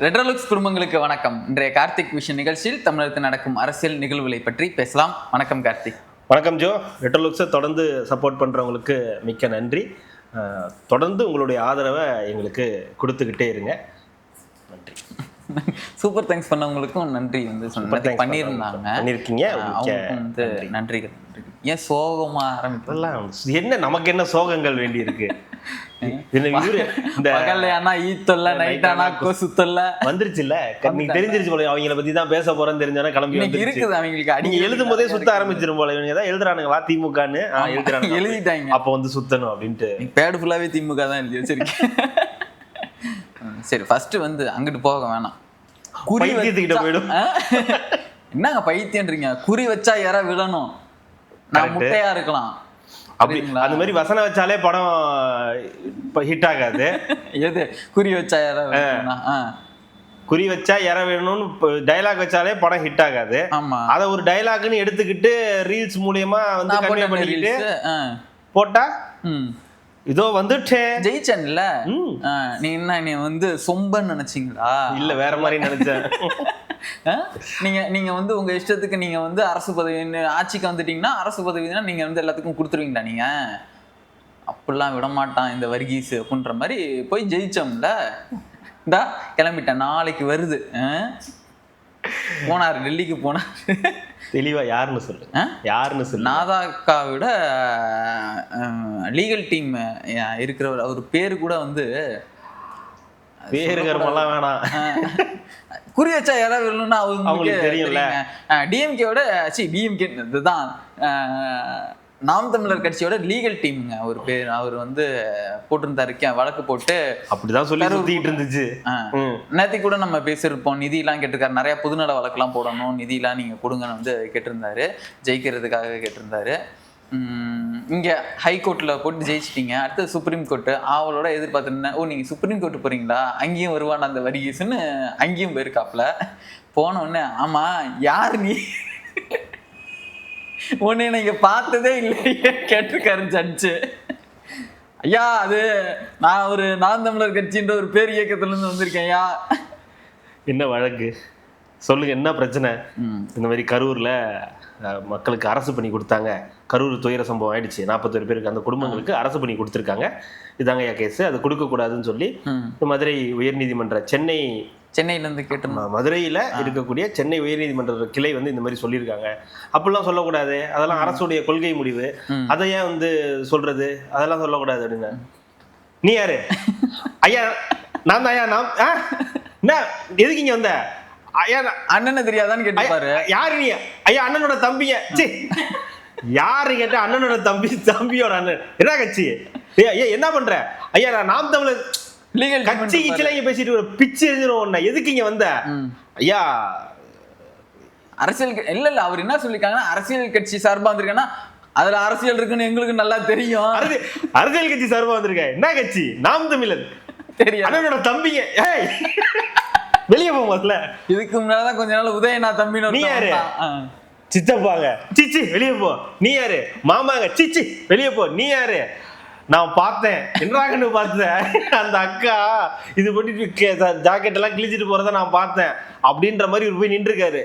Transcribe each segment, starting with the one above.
ரெட்ரோலுக்ஸ் குடும்பங்களுக்கு வணக்கம். இன்றைய கார்த்திக் விஷன் நிகழ்ச்சியில் தமிழகத்தில் நடக்கும் அரசியல் நிகழ்வுகளை பற்றி பேசலாம். வணக்கம் கார்த்திக். வணக்கம் ஜோ. ரெட்ரோலுக்ஸை தொடர்ந்து சப்போர்ட் பண்ணுறவங்களுக்கு மிக்க நன்றி. தொடர்ந்து உங்களுடைய ஆதரவை எங்களுக்கு கொடுத்துக்கிட்டே இருங்க. நன்றி. சூப்பர் தேங்க்ஸ் பண்ணவங்களுக்கும் நன்றி பண்ணியிருக்கீங்க. வந்து நன்றிகள். ஏன் சோகமா ஆரம்பிக்கலாம்? என்ன நமக்கு என்ன சோகங்கள் வேண்டி இருக்கு? வந்துருச்சு இல்ல, நீங்க தெரிஞ்சிருச்சு போல. அவங்கள பத்தி தான் பேச போறேன்னு தெரிஞ்சோன்னா கிளம்பி இருக்குது. அவங்களுக்கு நீங்க எழுதும் போதே சுத்த ஆரம்பிச்சிரும் போல. இவங்க தான் எழுதுறானுங்களா திமுகன்னு எழுதிட்டாங்க. அப்ப வந்து சுத்தணும் அப்படின்ட்டு பேடு ஃபுல்லாவே திமுக தான் எழுதி வச்சிருக்கேன். சரி, ஃபர்ஸ்ட் வந்து அங்கிட்டு போக வேணாம். பைத்தியத்துக்கிட்ட போயிடும். என்னங்க பைத்தியன்றீங்க? குறி வச்சா யாரா விழணும், நான் முட்டையா இருக்கலாம். அப்படி அந்த மாதிரி வசனம் வச்சாலே படம் ஹிட் ஆகாது. எது குறி வச்சா யாரா, குறி வச்சா யாரா வேணும்னு டைலாக் வச்சாலே படம் ஹிட் ஆகாது. அத ஒரு டைலாக்னு எடுத்துக்கிட்டு ரீல்ஸ் மூலியமா வந்து கன்வே பண்ணிக்கிட்டு போட்டா இதோ வந்துட்டே ஜெயிச்சன்ல. நீ என்ன நீ வந்து சொம்பன்னு நினைச்சீங்களா? இல்ல வேற மாதிரி நினைச்சேன். நீங்க வந்து உங்க இஷ்டத்துக்கு நீங்க வந்து அரசு பதவி ஆட்சிக்கு வந்துட்டீங்கன்னா அரசு பதவினா நீங்க வந்து எல்லாத்துக்கும் கொடுத்துருவீங்களா? நீங்க அப்படிலாம் விடமாட்டான் இந்த வர்கீஸ் அப்படின்ற மாதிரி போய் ஜெயிச்சோம்ல. இந்தா கிளம்பிட்டேன், நாளைக்கு வருது. போனாரு, டெல்லிக்கு போனாரு. தெளிவா யாருன்னு சொல்லு, யாருன்னு சொல்லு. நாதாக்காவோட லீகல் டீம் இருக்கிறவர். அவர் பேரு கூட வந்து பேரு கர்மெல்லாம் வேணாம். குறி வச்சா யாராவது வரணும்னா அவங்களுக்கு தெரியும்ல. டிஎம்கேவோட டிஎம்கே இதுதான் நாம் தமிழர் கட்சியோட லீகல் டீமுங்க அவர் பேர். அவர் வந்து போட்டிருந்தாரு வழக்கு போட்டு அப்படிதான் சொல்லி சுத்திட்டு இருந்துச்சு. நேற்று கூட நம்ம பேசியிருப்போம். நிதியெல்லாம் கேட்டிருக்காரு, நிறைய பொதுநல வழக்கெல்லாம் போடணும், நிதியெல்லாம் நீங்க கொடுங்கன்னு வந்து கேட்டிருந்தாரு, ஜெயிக்கிறதுக்காக கேட்டிருந்தாரு. இங்க ஹைகோர்ட்ல போட்டு ஜெயிச்சிட்டீங்க, அடுத்தது சுப்ரீம் கோர்ட்டு. அவளோட எதிர்பார்த்துருந்தேன், ஓ நீங்க சுப்ரீம் கோர்ட்டு போறீங்களா, அங்கேயும் வருவான் அந்த வரிகீஸ்ன்னு அங்கேயும் போயிருக்காப்ல. போன உடனே ஆமா யாரு நீ, உன்னை நீங்க பார்த்ததே இல்லையே கேட்டிருக்காரு ஜட்ஜு. ஐயா அது நான் ஒரு நாம் தமிழர் கட்சின்ற ஒரு பேர் இயக்கத்துல இருந்து வந்திருக்கேன். ஐயா என்ன வழக்கு சொல்லுங்க, என்ன பிரச்சனை? இந்த மாதிரி கரூர்ல மக்களுக்கு அரசு பண்ணி கொடுத்தாங்க. கரூர் துயர சம்பவம் ஆயிடுச்சு, 41 பேருக்கு அந்த குடும்பங்களுக்கு அரசு பண்ணி கொடுத்துருக்காங்க. இதாங்க கேஸ், அது கொடுக்கக்கூடாதுன்னு சொல்லி மதுரை உயர்நீதிமன்ற சென்னையில இருந்து கேட்டோம். மதுரையில இருக்கக்கூடிய சென்னை உயர்நீதிமன்ற கிளை வந்து இந்த மாதிரி சொல்லியிருக்காங்க. அப்படிலாம் சொல்லக்கூடாது, அதெல்லாம் அரசுடைய கொள்கை முடிவு, அதை ஏன் வந்து சொல்றது, அதெல்லாம் சொல்லக்கூடாது அப்படின்னு. நீ யாரு? ஐயா நான் தான். ஐயா நான் என்ன எதுக்கு இங்க வந்த? ஐயா அண்ணனை தெரியாதான்னு கேட்டுப்பாரு. யாரு நீ? ஐயா அண்ணனோட தம்பிங்க. யாரு கேட்ட? அண்ணனோட தம்பியோட அண்ணன். என்ன கட்சி? என்ன பண்ற? ஐயா நான் நாம் தமிழர் லீகல் கட்சி கிளைங்க பேசிட்டு ஒரு பிச்சு எழுதிரும். எதுக்கு இங்க வந்த? ஐயா அரசியல் இல்ல அவர் என்ன சொல்லிருக்காங்கன்னா, அரசியல் கட்சி சார்பா வந்திருக்கேன்னா அதுல அரசியல் இருக்குன்னு எங்களுக்கு நல்லா தெரியும். அரசியல் கட்சி சார்பா வந்திருக்க. என்ன கட்சி? நாம் தமிழர். தெரியும், அண்ணனோட தம்பிங்க. வெளியே போகல. இதுக்கு முன்னாதான் கொஞ்ச நாள் உதயநாத் தம்பி. நீ யாரு? சித்தப்பாங்க. சிச்சி வெளியே போ. நீ யாரு? மாமாங்க. சிச்சி வெளியே போ. நீ யாரு? நான் பார்த்தேன், என்னன்னு பார்த்தேன், அந்த அக்கா இது பண்ணிட்டு ஜாக்கெட் எல்லாம் கிழிச்சிட்டு போறத நான் பார்த்தேன் அப்படின்ற மாதிரி ஒரு போய் நின்று இருக்காரு.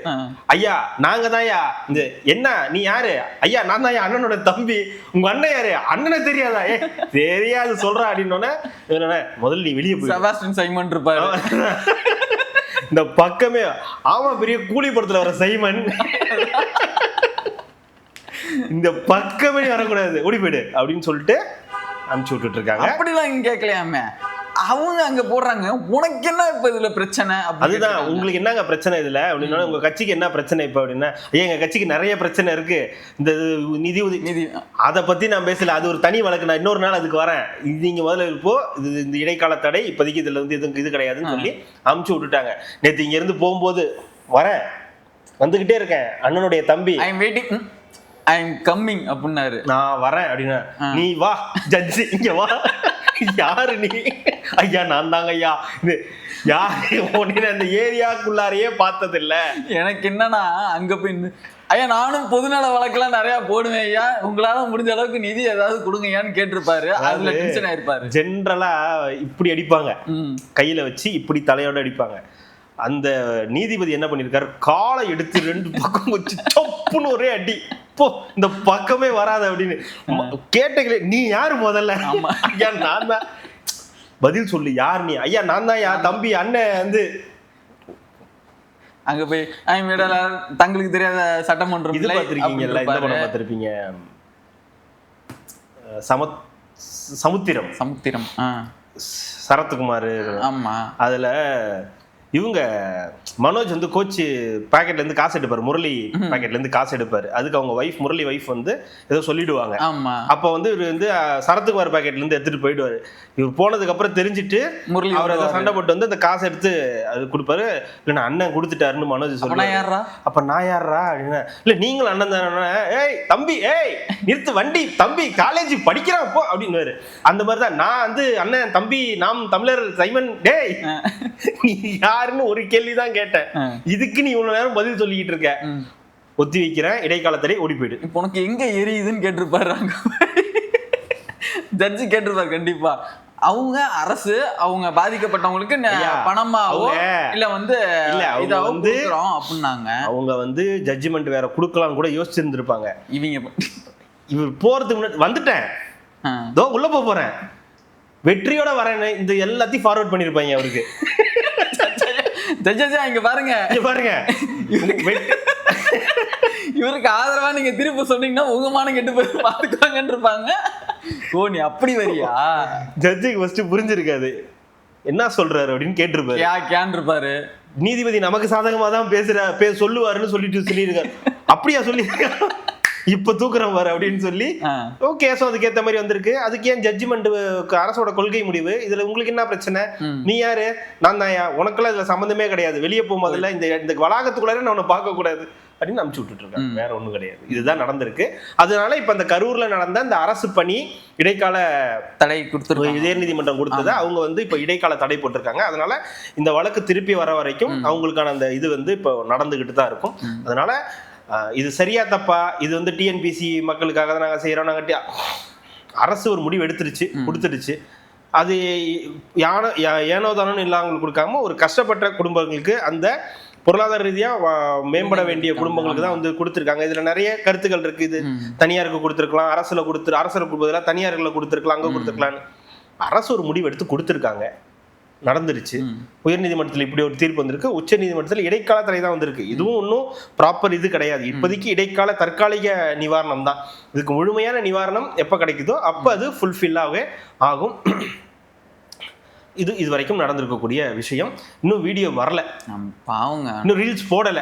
ஐயா நாங்க தான்யா. இந்த என்ன நீ யாரு? ஐயா நான் தான் அண்ணனோட தம்பி. உங்க அண்ணன் யாரு? அண்ணனை தெரியாதா? தெரியாது சொல்றா அப்படின்னு. முதல்ல நீ வெளியே போய். செபாஸ்டியன் சைமன் இருப்பாரு இந்த பக்கமே. ஆமா, பெரிய கூலி படத்துல வர சைமன். இந்த பக்கமே வரக்கூடாது, ஓடி போயிடு அப்படின்னு சொல்லிட்டு அனுப்பிச்சு விட்டுட்டு இருக்காங்க. அப்படிலாம் இங்க கேட்கலையாமே, அவங்க அங்க போடுறாங்க. உனக்கு என்ன இப்ப இதுல பிரச்சனை? அதுதான் உங்களுக்கு என்னங்க பிரச்சனை இதுல அப்படின்னா, உங்க கட்சிக்கு என்ன பிரச்சனை இப்ப அப்படின்னா, எங்க கட்சிக்கு நிறைய பிரச்சனை இருக்கு. இந்த நிதி அதை பத்தி நான் பேசல, அது ஒரு தனி வழக்கு. நான் இன்னொரு நாள் அதுக்கு வரேன். நீங்க முதல்ல இப்போ இந்த இடைக்கால தடை இப்போதைக்கு இதுல வந்து இது கிடையாதுன்னு சொல்லி அனுப்பிச்சு விட்டுட்டாங்க. நேற்று இங்க இருந்து போகும்போது வரேன், வந்துகிட்டே இருக்கேன், அண்ணனுடைய தம்பி I am waiting, I am coming அப்படின்னாரு. நான் வரேன் அப்படின்னா, நீ வா ஜட்ஜி இங்க வா. யாரு நீ? ஐயா நான் தாங்க ஐயா. இது யாரு? அந்த ஏரியாக்குள்ளாரையே பார்த்தது இல்ல. எனக்கு என்னன்னா அங்க போய் ஐயா நானும் பொதுநல வழக்கெல்லாம் நிறைய போடுவேன் ஐயா, உங்களால முடிஞ்ச அளவுக்கு நிதி ஏதாவது கொடுங்கயான்னு கேட்டிருப்பாரு. அதுல டென்ஷன் ஆயிருப்பாரு. ஜென்ரலா இப்படி அடிப்பாங்க, கையில வச்சு இப்படி தலையோட அடிப்பாங்க. அந்த நீதிபதி என்ன பண்ணிருக்காரு, காலை எடுத்து 2 பக்கம் வச்சு சப்புன்னு ஒரே அடி, போ இந்த பக்கமே வராத அப்படின்னு கேட்டீங்களே. நீ யாரு முதல்ல? ஐயா நான் தான். பதில் சொல்லு, யார் நீ? ஐயா நான் தான், யார் தம்பி அண்ணன் வந்து அங்க போய் தங்களுக்கு தெரியாத சட்டமன்றம் இது பார்த்திருக்கீங்கல்ல, இந்த படம் பார்த்திருப்பீங்க, சமுத்திரம். சரத்குமார். ஆமா. அதுல இவங்க மனோஜ் வந்து கோச் பாக்கெட்ல இருந்து காசு எடுப்பாரு, முரளி பாக்கெட்ல இருந்து காசு எடுப்பாரு. அதுக்கு அவங்க வைஃப், முரளி வைஃப் வந்து ஏதோ சொல்லிடுவாங்க. அப்ப வந்து இவர் வந்து சரத்குமார் பாக்கெட்ல இருந்து எடுத்துட்டு போயிடுவாரு. இவர் போனதுக்கு அப்புறம் தெரிஞ்சுட்டு அவர் ஏதோ சண்டை போட்டு வந்து அந்த காசை எடுத்து அது கொடுப்பாரு. இல்ல அண்ணன் கொடுத்துட்டாருன்னு மனோஜ் சொல்லுவாரு. அப்ப நான் யாரா அப்படின்னா, இல்ல நீங்களும் அண்ணன் தானே. ஏய் தம்பி, ஏய் நிறுத்து வண்டி, தம்பி காலேஜ் படிக்கிறான் போ அப்படின்னு. அந்த மாதிரிதான் நான் வந்து அண்ணன் தம்பி நாம் தமிழர் சைமன், டேய் நீ யாருன்னு ஒரு கேள்விதான் கேட்டேன். இதுக்கு நீ இவ்வளவு நேரம் பதில் சொல்லிக்கிட்டு இருக்க. ஒத்தி வைக்கிறேன், இடைக்கால தடை, ஓடி போயிடு. இப்போ உனக்கு எங்க எரியுதுன்னு கேட்டிருப்பாரு ஜட்ஜி, கேட்டிருப்பாரு கண்டிப்பா. அவங்க அரசு அவங்க பாதிக்கப்பட்டவங்களுக்கு பணமாவோ இல்ல வந்து அப்படின்னாங்க. அவங்க வந்து ஜட்ஜ்மெண்ட் வேற குடுக்கலாம் கூட யோசிச்சிருந்திருப்பாங்க. இவர் போறதுக்கு முன்னாடி வந்துட்டேன், உள்ள போறேன், வெற்றியோட வரேன், இந்த எல்லாத்தையும் ஃபார்வர்ட் பண்ணிருப்பாங்க அவருக்கு. இங்க பாருங்க இவருக்கு ஆதரவா நீங்க திருப்பி சொன்னீங்கன்னா உங்கமான கெட்டு போய் பாத்துக்கோங்கன்னு இருப்பாங்க. ஓ நீ அப்படி வரியா? ஜட்ஜுக்கு ஃபர்ஸ்ட் புரிஞ்சிருக்காது, என்ன சொல்றாரு அப்படின்னு கேட்டிருப்பாரு. நீதிபதி நமக்கு சாதகமா தான் சொல்லுவாருன்னு சொல்லியிருக்காரு. அப்படியா சொல்லியிருக்காரு, இப்ப தூக்குறோம் பாரு அப்படின்னு சொல்லி கேஸும் அதுக்கு ஏத்த மாதிரி வந்திருக்கு. அதுக்கு ஏன் ஜட்ஜ்மெண்ட் அரசோட கொள்கை முடிவு, இதுல உங்களுக்கு என்ன பிரச்சனை? நீ யாரு? நான் தான். உனக்குலாம் இதுல சம்பந்தமே கிடையாது, வெளியே போகும்போதுல இந்த வளாகத்துக்குள்ளார நான் உன்னை பார்க்க கூடாது அப்படின்னு அனுப்பிச்சு விட்டுட்டு இருக்காங்க. வேற ஒண்ணும் கிடையாது, இதுதான் நடந்திருக்கு. அதனால இப்ப இந்த கரூர்ல நடந்த இந்த அரசு பணி இடைக்கால தடை கொடுத்து உயர்நீதிமன்றம் கொடுத்ததை அவங்க வந்து இப்ப இடைக்கால தடை போட்டிருக்காங்க. அதனால இந்த வழக்கு திருப்பி வர வரைக்கும் அவங்களுக்கான அந்த இது வந்து இப்போ நடந்துகிட்டு தான் இருக்கும். அதனால இது சரியா தப்பா, இது வந்து டிஎன்பிசி மக்களுக்காக தான் நாங்கள் செய்யறோம், நாங்கள் அரசு ஒரு முடிவு எடுத்துருச்சு, கொடுத்துடுச்சு. அது ஏனோ தானோன்னு இல்லாமல் கொடுக்காம ஒரு கஷ்டப்பட்ட குடும்பங்களுக்கு, அந்த பொருளாதார ரீதியா மேம்பட வேண்டிய குடும்பங்களுக்கு தான் வந்து கொடுத்துருக்காங்க. இதுல நிறைய கருத்துக்கள் இருக்கு. இது தனியாருக்கு கொடுத்துருக்கலாம், அரசுல கொடுப்பதுல தனியார்களை கொடுத்துருக்கலாம், அங்க கொடுத்துருக்கலான்னு அரசு ஒரு முடிவு எடுத்து கொடுத்துருக்காங்க. நடந்துருச்சு. உயர்நீதிமன்றத்தில் இப்படி ஒரு தீர்ப்பு வந்திருக்கு. உச்ச நீதிமன்றத்தில் இடைக்கால தடை தான் வந்திருக்கு. இதுவும் ஒன்றும் ப்ராப்பர் இது கிடையாது. இப்போதைக்கு இடைக்கால தற்காலிக நிவாரணம் தான். இதுக்கு முழுமையான நிவாரணம் எப்போ கிடைக்குதோ அப்போ அது ஃபுல்ஃபில்லாகவே ஆகும். இது வரைக்கும் நடந்திருக்கக்கூடிய விஷயம். இன்னும் வீடியோ வரல, பாவங்க, இன்னும் ரீல்ஸ் போடல.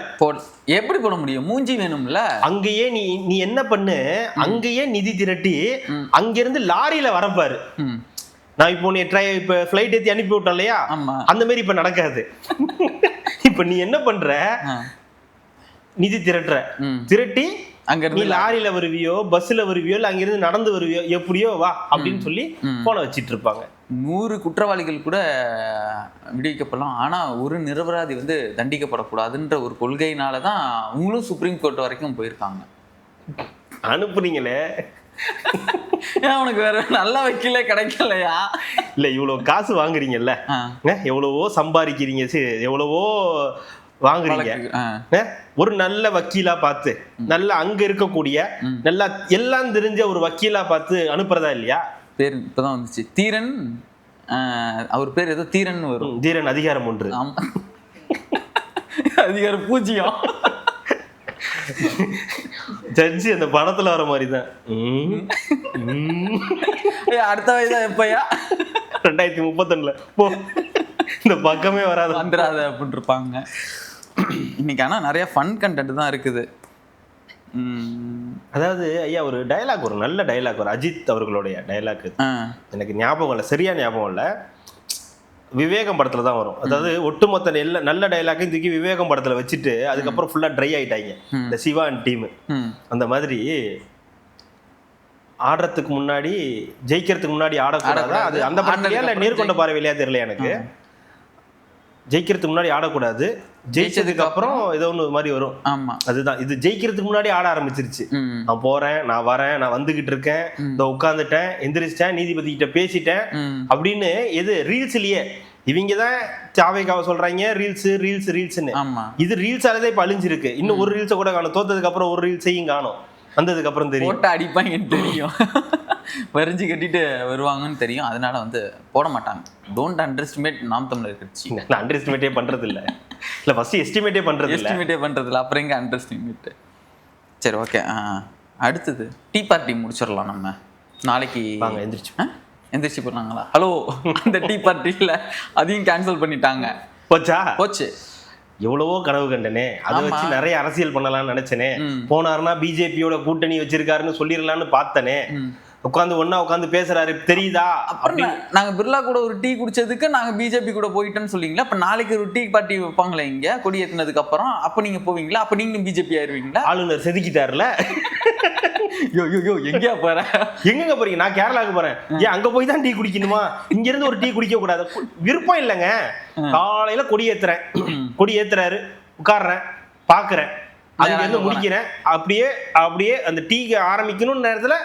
எப்படி போட முடியும்? மூஞ்சி வேணும்ல. அங்கேயே நீ என்ன பண்ணு, அங்கேயே நிதி திரட்டி அங்கிருந்து லாரியில வரப்பாரு. நான் இப்போ இப்ப ஃபிளைட் ஏத்தி அனுப்பி விட்டோம் இல்லையா, அந்த மாதிரி இப்ப நடக்காது. இப்ப நீ என்ன பண்ற, நிதி திரட்டி அங்க நீ லாரியில வருவியோ, பஸ்ல வருவியோ, இல்ல அங்கிருந்து நடந்து வருவியோ, எப்படியோ வா அப்படின்னு சொல்லி போன வச்சிட்டு இருப்பாங்க. 100 குற்றவாளிகள் கூட விடுவிக்கப்படலாம், ஆனா ஒரு நிரபராதி வந்து தண்டிக்கப்படக்கூடாதுன்ற ஒரு கொள்கையினாலதான் அவங்களும் சுப்ரீம் கோர்ட் வரைக்கும் போயிருக்காங்க. அனுப்புறீங்களே, உனக்கு வேற நல்ல வக்கீலே கிடைக்கலையா? இல்ல இவ்வளவு காசு வாங்குறீங்கல்ல, எவ்வளவோ சம்பாதிக்கிறீங்க, எவ்வளவோ வாங்குறீங்க, ஒரு நல்ல வக்கீலா பார்த்து, நல்ல அங்க இருக்கக்கூடிய நல்லா எல்லாம் தெரிஞ்ச ஒரு வக்கீலா பார்த்து அனுப்புறதா இல்லையா? பேர் இப்பதான் வந்துச்சு, தீரன். அவர் பேர் ஏதோ தீரன் வரும். தீரன் அதிகாரம் 1. அதிகாரம் 0. ஜட்ஜி அந்த படத்துல வர மாதிரிதான். அடுத்த வயதான் எப்பயா? 2031 போ, இந்த பக்கமே வந்துடாத அப்படின்னு இருப்பாங்க. இன்னைக்கு ஆனா நிறைய ஃபன் கண்டென்ட் தான் இருக்குது. அதாவது ஐயா ஒரு டைலாக், ஒரு நல்ல டைலாக், ஒரு அஜித் அவர்களுடைய டைலாக் எனக்கு ஞாபகம் இல்லை, சரியா ஞாபகம் இல்லை, விவேகம் படத்துல தான் வரும். அதாவது ஒட்டுமொத்த நல்ல டைலாக்கையும் தூக்கி விவேகம் படத்துல வச்சுட்டு அதுக்கப்புறம் ஃபுல்லா ட்ரை ஆயிட்டாங்க இந்த சிவா அண்ட் டீம். அந்த மாதிரி ஆடுறதுக்கு முன்னாடி, ஜெயிக்கிறதுக்கு முன்னாடி ஆடக்கூடாதா, அது அந்த படத்துலயா இல்ல நேர்கொண்ட பார்வையிலையா தெரியல எனக்கு. ஜெயிக்கிறதுக்கு முன்னாடி ஆடக்கூடாது, ஜெயிச்சதுக்கு அப்புறம் ஏதோ ஒன்று மாதிரி வரும். ஆமா அதுதான் இது ஜெயிக்கிறதுக்கு முன்னாடி ஆட ஆரம்பிச்சிருச்சு. நான் போறேன், நான் வரேன், நான் வந்துகிட்டு இருக்கேன், இந்த உட்காந்துட்டேன், எந்திரிச்சிட்டேன், நீதிபதி கிட்ட பேசிட்டேன் அப்படின்னு எது ரீல்ஸ்லயே இவங்கதான் தாவேகாவை சொல்றாங்க ரீல்ஸ்னு. இது ரீல்ஸாலதான் இப்ப அழிஞ்சிருக்கு. இன்னும் ஒரு ரீல்ஸை கூட காணும். தோத்ததுக்கு அப்புறம் ஒரு ரீல்ஸையும் காணும். வந்ததுக்கு அப்புறம் தெரியும் போட்டா அடிப்பாங்கன்னு தெரியும், வரைஞ்சி கட்டிட்டு வருவாங்கன்னு தெரியும். அதனால வந்து போட மாட்டாங்க. டோன்ட் அண்டர்ஸ்டிமேட் நாம் தமிழர் கட்சி. நான் அண்டர் எஸ்டிமேட்டே பண்றது இல்ல ஃபர்ஸ்ட் எஸ்டிமேட்டே பண்றது இல்ல அப்புறம் எங்க அண்டர் எஸ்டிமேட். சரி ஓகே, அடுத்தது டீ பார்ட்டி முடிச்சிடலாம். நம்ம நாளைக்கு வாங்க எந்திரிச்சு போனாங்களா? ஹலோ, அந்த டீ பார்ட்டியில் அதையும் கேன்சல் பண்ணிட்டாங்க. போச்சு. எவ்வளவோ கனவு கண்டனே, அதை வச்சு நிறைய அரசியல் பண்ணலாம்னு நினைச்சனே. போனாருன்னா பிஜேபியோட கூட்டணி வச்சிருக்காருன்னு சொல்லிடலான்னு பார்த்தனே. உட்காந்து ஒன்னா உட்காந்து பேசுறாரு தெரியுதா? நாங்க பிர்லா கூட ஒரு டீ குடிச்சதுக்கு நாங்க பிஜேபி கூட போயிட்டோன்னு சொல்லிங்களா? அப்ப நாளைக்கு ஒரு டீ பார்ட்டி வைப்பாங்களே இங்க கொடி ஏத்தினதுக்கு அப்புறம், அப்ப நீங்க போவீங்களா? அப்ப நீங்களும் பிஜேபி ஆயிருவீங்களா? ஆளுநர் செதுக்கிட்டாருல. எங்கயா போற? எங்க போறீங்க? நான் கேரளாவுக்கு போறேன். ஏன் அங்க போய் தான் டீ குடிக்கணுமா? இங்க இருந்து ஒரு டீ குடிக்க கூடாது? விருப்பம் இல்லைங்க. காலையில கொடி ஏத்துறேன், கொடி ஏத்துறாரு, உட்கார்றேன், பாக்குறேன், அங்க இருந்து முடிக்கிறேன். அப்படியே அந்த டீ ஆரம்பிக்கணும் நேரத்துல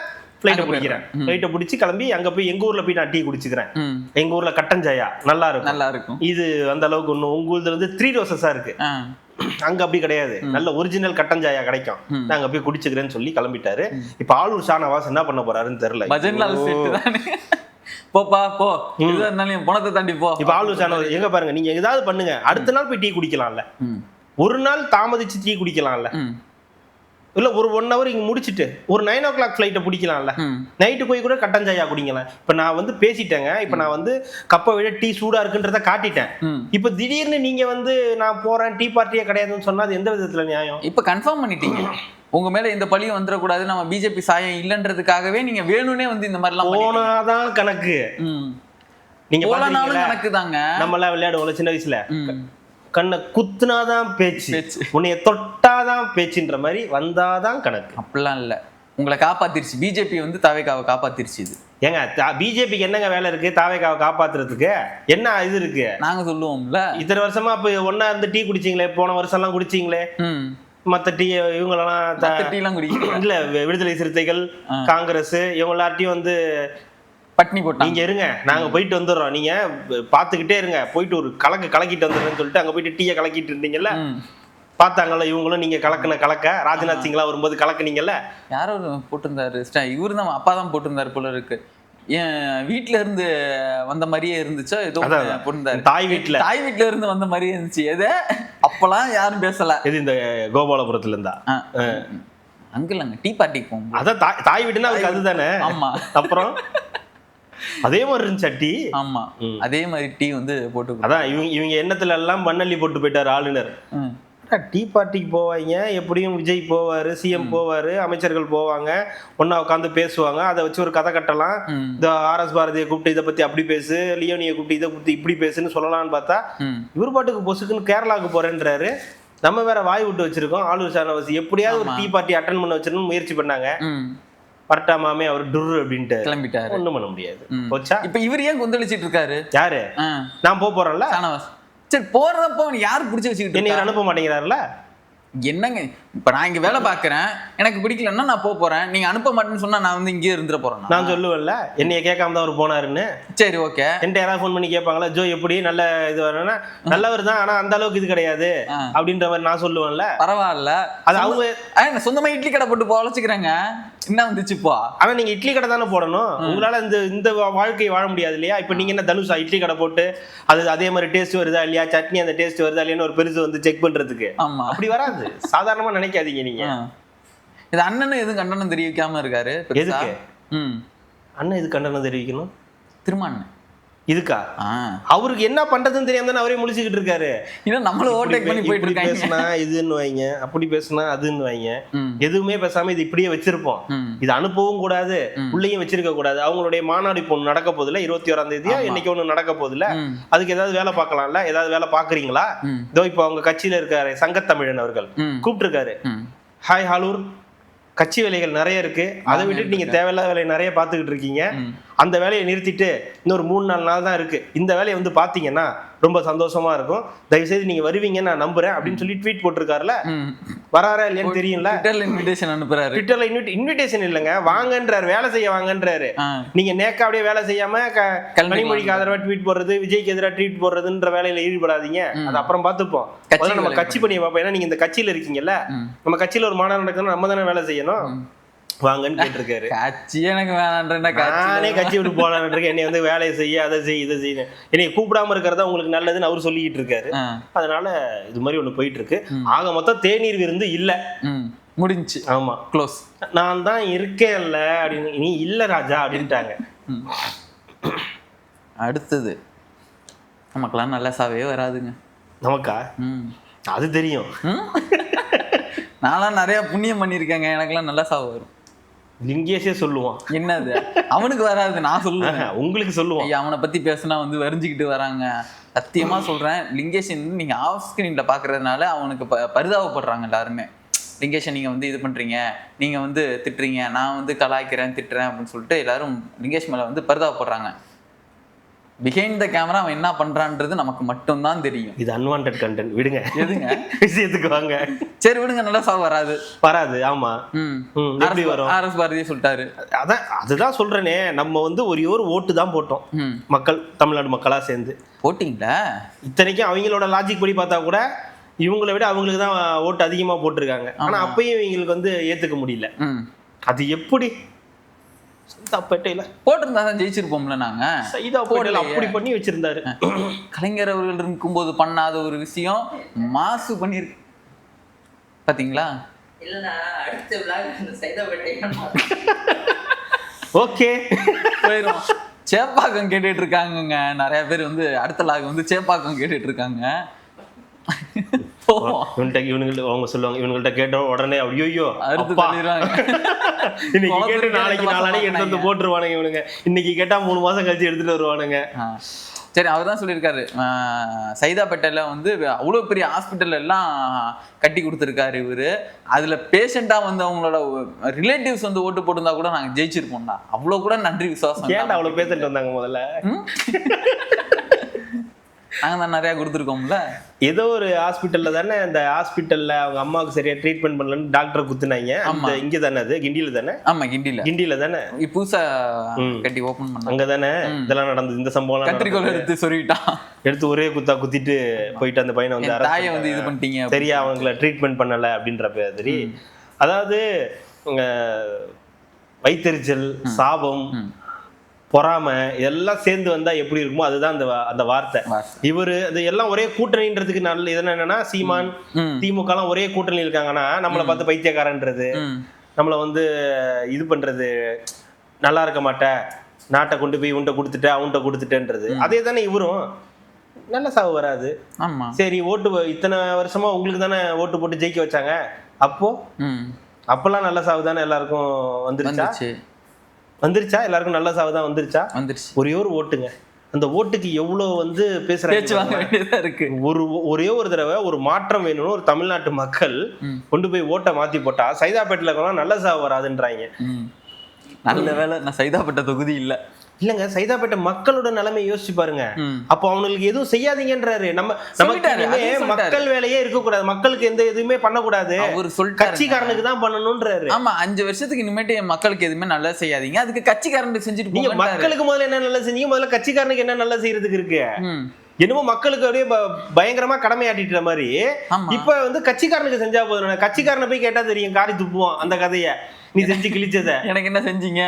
ஃபிளைட்டை பிடிக்கிறேன். ஃபிளைட்டை பிடிச்சி கிளம்பி அங்க போய் எங்க ஊர்ல போய் நான் டீ குடிச்சுக்கிறேன். எங்க ஊர்ல கட்டன் சாயா நல்லா இருக்கும். இது அந்த அளவுக்கு ஒண்ணு. உங்க ஊர்ல வந்து 3 ரோசஸா இருக்கு, அங்க அப்படி கிடையாது. நல்ல ஒரிஜினல் கட்டன் சாயா கிடைக்கும். நாங்க போய் குடிச்சுக்கிறேன்னு சொல்லி கிளம்பிட்டாரு. இப்ப ஆளூர் ஷானவாஸ் என்ன பண்ண போறாருன்னு தெரியல. போப்பா போ, பணத்தை தாண்டி போ. இப்ப ஆளூர் ஷானவாஸ் எங்க பாருங்க, நீங்க ஏதாவது பண்ணுங்க, அடுத்த நாள் போய் டீ குடிக்கலாம்ல, ஒரு நாள் தாமதிச்சு டீ குடிக்கலாம்ல, இல்ல ஒரு 1 hour இங்க முடிச்சுட்டு ஒரு 9 o'clock ஃபிளைட்டை பிடிக்கலாம்ல, நைட்டு போய் கூட கட்டன் சாயா குடிக்கலாம். இப்ப நான் வந்து பேசிட்டேங்க. இப்ப நான் வந்து கப்பை விட டீ சூடா இருக்குன்றத காட்டிட்டேன். இப்ப திடீர்னு நீங்க வந்து நான் போறேன் டீ பார்ட்டியே கிடையாதுன்னு சொன்னா அது எந்த விதத்துல நியாயம்? இப்ப கன்ஃபார்ம் பண்ணிட்டீங்க, உங்க மேல எந்த பழியும் வந்துடக்கூடாது, நம்ம பிஜேபி சாயம் இல்லன்றதுக்காகவே நீங்க வேணும்னே வந்து இந்த மாதிரி எல்லாம் போனாதான் கணக்கு. நீங்க கணக்கு தாங்க. நம்ம எல்லாம் விளையாடுவோம்ல சின்ன வயசுல, கண்ணை குத்துனாதான் பேச்சு, உன்னைய தொட்டாதான் பேச்சுன்ற மாதிரி வந்தாதான் கணக்கு. அப்படிலாம் இல்ல, உங்களை காப்பாத்திருச்சு பிஜேபி, வந்து தாவேகாவை காப்பாத்திருச்சு. இது ஏங்க பிஜேபிக்கு என்னங்க வேலை இருக்கு தாவேகாவை காப்பாத்துறதுக்கு? என்ன இது இருக்கு? நாங்க சொல்லுவோம்ல, இத்தனை வருஷமா இப்ப ஒன்னா இருந்து டீ குடிச்சீங்களே, போன வருஷம் எல்லாம் குடிச்சீங்களே, மத்த டீ இவங்களெல்லாம் இல்ல விடுதலை சிறுத்தைகள், காங்கிரஸ் இவங்க எல்லார்ட்டையும் வந்து பட்னி போட்டு நீங்க இருங்க, நாங்க போயிட்டு வந்துடுறோம், நீங்க பாத்துக்கிட்டே இருங்க, போயிட்டு ஒரு கலக்கிட்டு வந்துடுறேன்னு சொல்லிட்டு அங்க போயிட்டு டீயை கலக்கிட்டு இருந்தீங்கல்ல, பார்த்தாங்கல்ல இவங்களும் நீங்க கலக்க ராஜ்நாத் சிங்லாம் வரும்போது கலக்குனீங்கல்ல. யாரோ போட்டிருந்தாரு, இவரு தான் அப்பா தான் போட்டிருந்தாரு போல இருக்கு. என் வீட்டுல இருந்து வந்த மாதிரியே இருந்துச்சோ ஏதோ போட்டிருந்தாரு. தாய் வீட்டுல இருந்து வந்த மாதிரியே இருந்துச்சு. எது அப்பெல்லாம் யாரும் பேசல. இது இந்த கோபாலபுரத்துல இருந்தா அங்கிள் டீ பார்ட்டிக்கு போகும். அதான் தாய் வீடுன்னா அதுக்கு அதுதானே. ஆமா. அப்புறம் அதே மாதிரி இருந்துச்சா டீ? ஆமா அதே மாதிரி டீ வந்து போட்டு. அதான் இவங்க எண்ணத்துல எல்லாம் மண்ணள்ளி போட்டு போயிட்டாரு ஆளுநர். டீ பார்ட்டிக்கு போவாங்க, எப்படியும் விஜய் போவாரு, சிஎம் போவாரு, அமைச்சர்கள் போவாங்க, ஒன்னா உட்காந்து பேசுவாங்க, அதை வச்சு ஒரு கதை கட்டலாம். இந்த RS பாரதியை கூப்பிட்டு இதை பத்தி அப்படி பேசு, லியோனியை கூப்பிட்டு இதை பத்தி இப்படி பேசுன்னு சொல்லலாம்னு பார்த்தா இவர் பாட்டுக்கு பொசுக்குன்னு கேரளாவுக்கு போறேன்றாரு. நம்ம வேற வாய் விட்டு வச்சிருக்கோம். ஆளூர் ஷானவாஸ் எப்படியாவது ஒரு டீ பார்ட்டி அட்டன் பண்ண வச்சிருன்னு முயற்சி பண்ணாங்க. பரட்டாமாமே அவர் டுர் அப்படின்ட்டு கிளம்பிட்டாரு. ஒண்ணும் பண்ண முடியாது. போச்சா? இப்ப இவர் ஏன் கொந்தளிச்சிட்டு இருக்காரு? யாரு? நான் போறேன்ல ஷானவாஸ். சரி போறதப்போ யாரு பிடிச்சி வச்சுக்கிட்டு என்ன அனுப்ப மாட்டேங்கிறாருல? என்னங்க இப்ப நான் இங்க வேலை பாக்குறேன், எனக்கு பிடிக்கலன்னா நான் போறேன், நீங்க அனுப்ப மாட்டேன்னு சொன்னா நான் வந்து இங்கே இருந்துட போறேன். நான் சொல்லுவேன்ல என்னைய கேட்காம தான் அவர் போனாருன்னு. சரி ஓகே. என்கிட்ட யாராவது ஃபோன் பண்ணி கேட்பாங்களா ஜோ எப்படி நல்ல இது வரணும்னா, நல்லவர் தான் ஆனா அந்த அளவுக்கு இது கிடையாது அப்படின்ற மாதிரி நான் சொல்லுவேன்ல. பரவாயில்ல, அது அவங்க சொந்தமா இட்லி கடை போட்டு பொழைச்சிக்கிறாங்க. என்ன வந்துச்சுப்பா? ஆனா நீங்க இட்லி கடை தானே போடணும். உங்களால இந்த வாழ்க்கையை வாழ முடியாது இல்லையா? இப்ப நீங்க என்ன தனுஷா இட்லி கடை போட்டு அது அதே மாதிரி டேஸ்ட் வருதா இல்லையா, சட்னி அந்த டேஸ்ட் வருதா இல்லையான்னு ஒரு பெருசு வந்து செக் பண்றதுக்கு? அப்படி வராது. சாதாரணமா நினைக்காதீங்க நீங்க. இது அண்ணனும் எதுவும் கண்டனம் தெரிவிக்காம இருக்காரு. எதுக்கு அண்ணன் இது கண்டனம் தெரிவிக்கணும்? திருமான் இதுக்கா? அவருக்கு என்ன பண்றதுன்னு தெரியாம தானே அவரே முழிச்சுக்கிட்டு இருக்காரு. நம்மள ஓவர்டேக் பண்ணி போயிட்டு இருக்காங்க. பேசினா இதுன்னு வைங்க, அப்படி பேசினா அதுன்னு வைங்க, எதுவுமே பேசாம இது இப்படியே வச்சிருப்போம். இது அனுப்பவும் கூடாது, உள்ளேயும் வச்சிருக்க கூடாது. அவங்களுடைய மாநாடு இப்போ ஒண்ணு நடக்க போகுதுல, 21ஆம் தேதியா இன்னைக்கு ஒண்ணு நடக்க போகுதுல, அதுக்கு ஏதாவது வேலை பார்க்கலாம்ல? ஏதாவது வேலை பாக்குறீங்களா? இதோ இப்போ அவங்க கட்சியில இருக்காரு சங்கத்தமிழன் அவர்கள் கூப்பிட்டு இருக்காரு. ஹாய் ஹாலூர், கட்சி வேலைகள் நிறைய இருக்கு, அதை விட்டுட்டு நீங்க தேவையில்லாத வேலையை நிறைய பார்த்துக்கிட்டு இருக்கீங்க. அந்த வேலையை நிறுத்திட்டு இன்னொரு 3-4 நாள் தான் இருக்கு, இந்த வேலையை வந்து பாத்தீங்கன்னா ரொம்ப சந்தோஷமா இருக்கும், தயவுசெய்து நீங்க வருவீங்கன்னு நான் நம்புறேன் அப்படின்னு சொல்லி ட்வீட் போட்டிருக்காருல. வராரா இல்லையான்னு தெரியும்ல. இன்விடேஷன் அனுப்புறாரு. ட்விட்டர்ல இன்விடேஷன் இல்லைங்க, வாங்கன்றாரு, வேலை செய்ய வாங்கன்றாரு. நீங்க நேக்கா அப்படியே வேலை செய்யாம கனிமொழிக்கு ஆதரவா ட்வீட் போடுறது, விஜய்க்கு எதிராக ட்வீட் போடுறதுன்ற வேலையில ஈடுபடாதீங்க. அது அப்புறம் பார்த்துப்போம். நம்ம கட்சி பணியை பார்ப்போம். ஏன்னா நீங்க இந்த கட்சியில இருக்கீங்கல்ல, நம்ம கட்சியில ஒரு மாநாடு நடக்கணும், நம்ம தானே வேலை செய்யணும், வாங்கன்னு கேட்டிருக்காரு. கட்சி எனக்கு வேணான்றேன்னா நானே கட்சி விட்டு போலான்னு இருக்கேன், என்னை வந்து வேலையை செய்ய, அதை செய், இதை செய்ய, என்னை கூப்பிடாம இருக்கிறதா உங்களுக்கு நல்லதுன்னு அவர் சொல்லிக்கிட்டு இருக்காரு. அதனால இது மாதிரி ஒண்ணு போயிட்டு இருக்கு. ஆக மொத்தம் தேநீர் விருந்து இல்ல, முடிஞ்சு. ஆமா, க்ளோஸ். நான் தான் இருக்கேன்ல அப்படின்னு, நீ இல்ல ராஜா அப்படின்ட்டாங்க. அடுத்தது நமக்கெல்லாம் நல்ல சாவே வராதுங்க. நமக்கா? அது தெரியும். நான்லாம் நிறைய புண்ணியம் பண்ணியிருக்கேங்க, எனக்கெல்லாம் நல்ல சாவு வரும். லிங்கேஷே சொல்லுவான். என்னது அவனுக்கு வராது, நான் சொல்லுவேன். உங்களுக்கு சொல்லுவான். அவனை பத்தி பேசினா வந்து வரிஞ்சுக்கிட்டு வராங்க. சத்தியமா சொல்றேன், லிங்கேஷன் நீங்க ஆஃப் ஸ்கிரீன்ல பாக்குறதுனால அவனுக்கு பரிதாபப்படுறாங்க எல்லாருமே. லிங்கேஷன் நீங்க வந்து இது பண்றீங்க, நீங்க வந்து திட்டுறீங்க, நான் வந்து கலாய்க்கிறேன் திட்டுறேன் அப்படின்னு சொல்லிட்டு எல்லாரும் லிங்கேஷ் மேல வந்து பரிதாபப்படுறாங்க. பிஹைண்ட் த கேமரா அவன் என்ன பண்றான்றது நமக்கு மட்டும்தான் தெரியும். இது அன்வான்ட் கண்டென்ட், விடுங்க. எதுங்க விஷயத்துக்கு வாங்க. சரி விடுங்க, நல்லா சாவு வராது. ஆமா. எப்படி வரும்? ஆர்எஸ் பாரதி சொல்லிட்டாரு. அதுதான் சொல்றேனே, நம்ம வந்து ஒரே ஒரு ஓட்டு தான் போட்டோம், மக்கள், தமிழ்நாடு மக்களா சேர்ந்து போட்டிங்களா. இத்தனைக்கும் அவங்களோட லாஜிக் படி பார்த்தா கூட இவங்களை விட அவங்களுக்கு தான் ஓட்டு அதிகமா போட்டிருக்காங்க. ஆனா அப்பயும் இவங்களுக்கு வந்து ஏத்துக்க முடியல. அது எப்படி? சைதாப்பேட்டையில போட்டிருந்தா தான் ஜெயிச்சிருப்போம்ல. நாங்க சைதாப்பேட்டையில அப்படி பண்ணி வச்சிருந்தாரு. கலைஞர் அவர்கள் இருக்கும்போது பண்ணாத ஒரு விஷயம் மாசு பண்ணிருக்கு பாத்தீங்களா? இல்லனா அடுத்த vlog சைதாப்பேட்டை. ஓகே, போயிரும். சேப்பாக்கம் கேட்டுட்டு இருக்காங்கங்க நிறைய பேர் வந்து, அடுத்த லாக் வந்து சேப்பாக்கம் கேட்டுட்டு இருக்காங்க. அவங்க சொல்லுவாங்க, இவங்கள்ட்ட கேட்ட உடனே ஐயோ இன்னைக்கு கேட்டு நாளைக்கு நாளைக்கு எடுத்து வந்து போட்டுருவானுங்க இவனுங்க. இன்னைக்கு கேட்டா 3 மாசம் கழிச்சு எடுத்துட்டு வருவானுங்க. சரி, அவர் தான் சொல்லியிருக்காரு, சைதாப்பேட்டையில வந்து அவ்வளோ பெரிய ஹாஸ்பிட்டல் எல்லாம் கட்டி கொடுத்துருக்காரு இவரு. அதுல பேஷண்டா வந்து அவங்களோட ரிலேட்டிவ்ஸ் வந்து ஓட்டு போட்டிருந்தா கூட நாங்க ஜெயிச்சிருப்போம்டா. அவ்வளோ கூட நன்றி விசுவாசம். ஏன்டா அவ்வளோ பேஷண்ட் வந்தாங்க முதல்ல? நாங்க தான் நிறைய கொடுத்துருக்கோம்ல. ஏதோ ஒரு ஹாஸ்பிட்டல்ல தானே, அந்த ஹாஸ்பிட்டல்ல அவங்க அம்மாவுக்கு சரியா ட்ரீட்மெண்ட் பண்ணலன்னு டாக்டர் குத்துனாங்க. அந்த இங்க தானே, அது கிண்டியில தானே? ஆமா, கிண்டியில தானே புதுசா கட்டி ஓபன் பண்ணாங்க. அங்க தானே இதெல்லாம் நடந்தது. இந்த சம்பவம் கத்திரிக்கோல் எடுத்து சொல்லிட்டான், எடுத்து ஒரே குத்தா குத்திட்டு போயிட்டு அந்த பையனை வந்து தாயை வந்து இது பண்ணிட்டீங்க, சரியா அவங்களை ட்ரீட்மெண்ட் பண்ணல அப்படின்ற பேரி. அதாவது வயித்தெரிச்சல், சாபம், பொறாமை இதெல்லாம் சேர்ந்து வந்தா எப்படி இருக்குமோ அதுதான் அந்த வார்த்தை. இவரு அது எல்லாம் ஒரே கூட்டணின்றதுக்கு நல்ல இது என்னன்னா, சீமான் திமுக எல்லாம் ஒரே கூட்டணி இருக்காங்கன்னா நம்மளை பார்த்து பைத்தியக்காரன்றது, நம்மளை வந்து இது பண்றது, நல்லா இருக்க மாட்டேன், நாட்டை கொண்டு போய் உன்ட்ட கொடுத்துட்ட அவன்கிட்ட கொடுத்துட்டேன்றது. அதே தானே இவரும். நல்ல சாவு வராது. சரி, ஓட்டு இத்தனை வருஷமா உங்களுக்கு தானே ஓட்டு போட்டு ஜெயிக்க வச்சாங்க, அப்பெல்லாம் நல்ல சாவு தானே எல்லாருக்கும் வந்துருச்சா? எல்லாருக்கும் நல்ல சாவு தான் வந்துருச்சா? ஒரே ஒரு ஓட்டுங்க, அந்த ஓட்டுக்கு எவ்வளவு வந்து பேசுறாங்க. ஒரே ஒரு தடவை ஒரு மாற்றம் வேணும்னு ஒரு தமிழ்நாட்டு மக்கள் கொண்டு போய் ஓட்டை மாத்தி போட்டா சைதாப்பேட்டையில இருக்கணும் நல்ல சாவு வராதுன்றாங்க. நல்ல வேலை நான் சைதாப்பேட்டை தொகுதி இல்லங்க, சைதாப்பேட்டை மக்களோட நிலைமை யோசிச்சு பாருங்க. அப்போ அவங்களுக்கு எதுவும் செய்யாதீங்கன்றாரு. நமக்கு மக்கள் வேலையே இருக்க கூடாது, மக்களுக்கு எந்த எதுவுமே பண்ணக்கூடாது, கட்சிக்காரனுக்கு தான் பண்ணணும்ன்றாரு. ஆமா, 5 வருஷத்துக்கு இனிமேட்டு மக்களுக்கு எதுவுமே நல்லா செய்யாதீங்க, அதுக்கு கட்சிக்காரனுக்கு செஞ்சுட்டு நீங்க மக்களுக்கு முதல்ல என்ன நல்லா செஞ்சீங்க, முதல்ல கட்சிக்காரனுக்கு என்ன நல்லா செய்யறதுக்கு இருக்கு. என்னமோ மக்களுக்கு அப்படியே பயங்கரமா கடமையாட்டிட்ட மாதிரி இப்ப வந்து கட்சிக்காரனுக்கு செஞ்சா போதும். கட்சிக்காரனை போய் கேட்டா தெரியும், காரி துப்புவோம் அந்த கதைய. நீ செஞ்சு கிழிச்சத எனக்கு என்ன செஞ்சீங்க,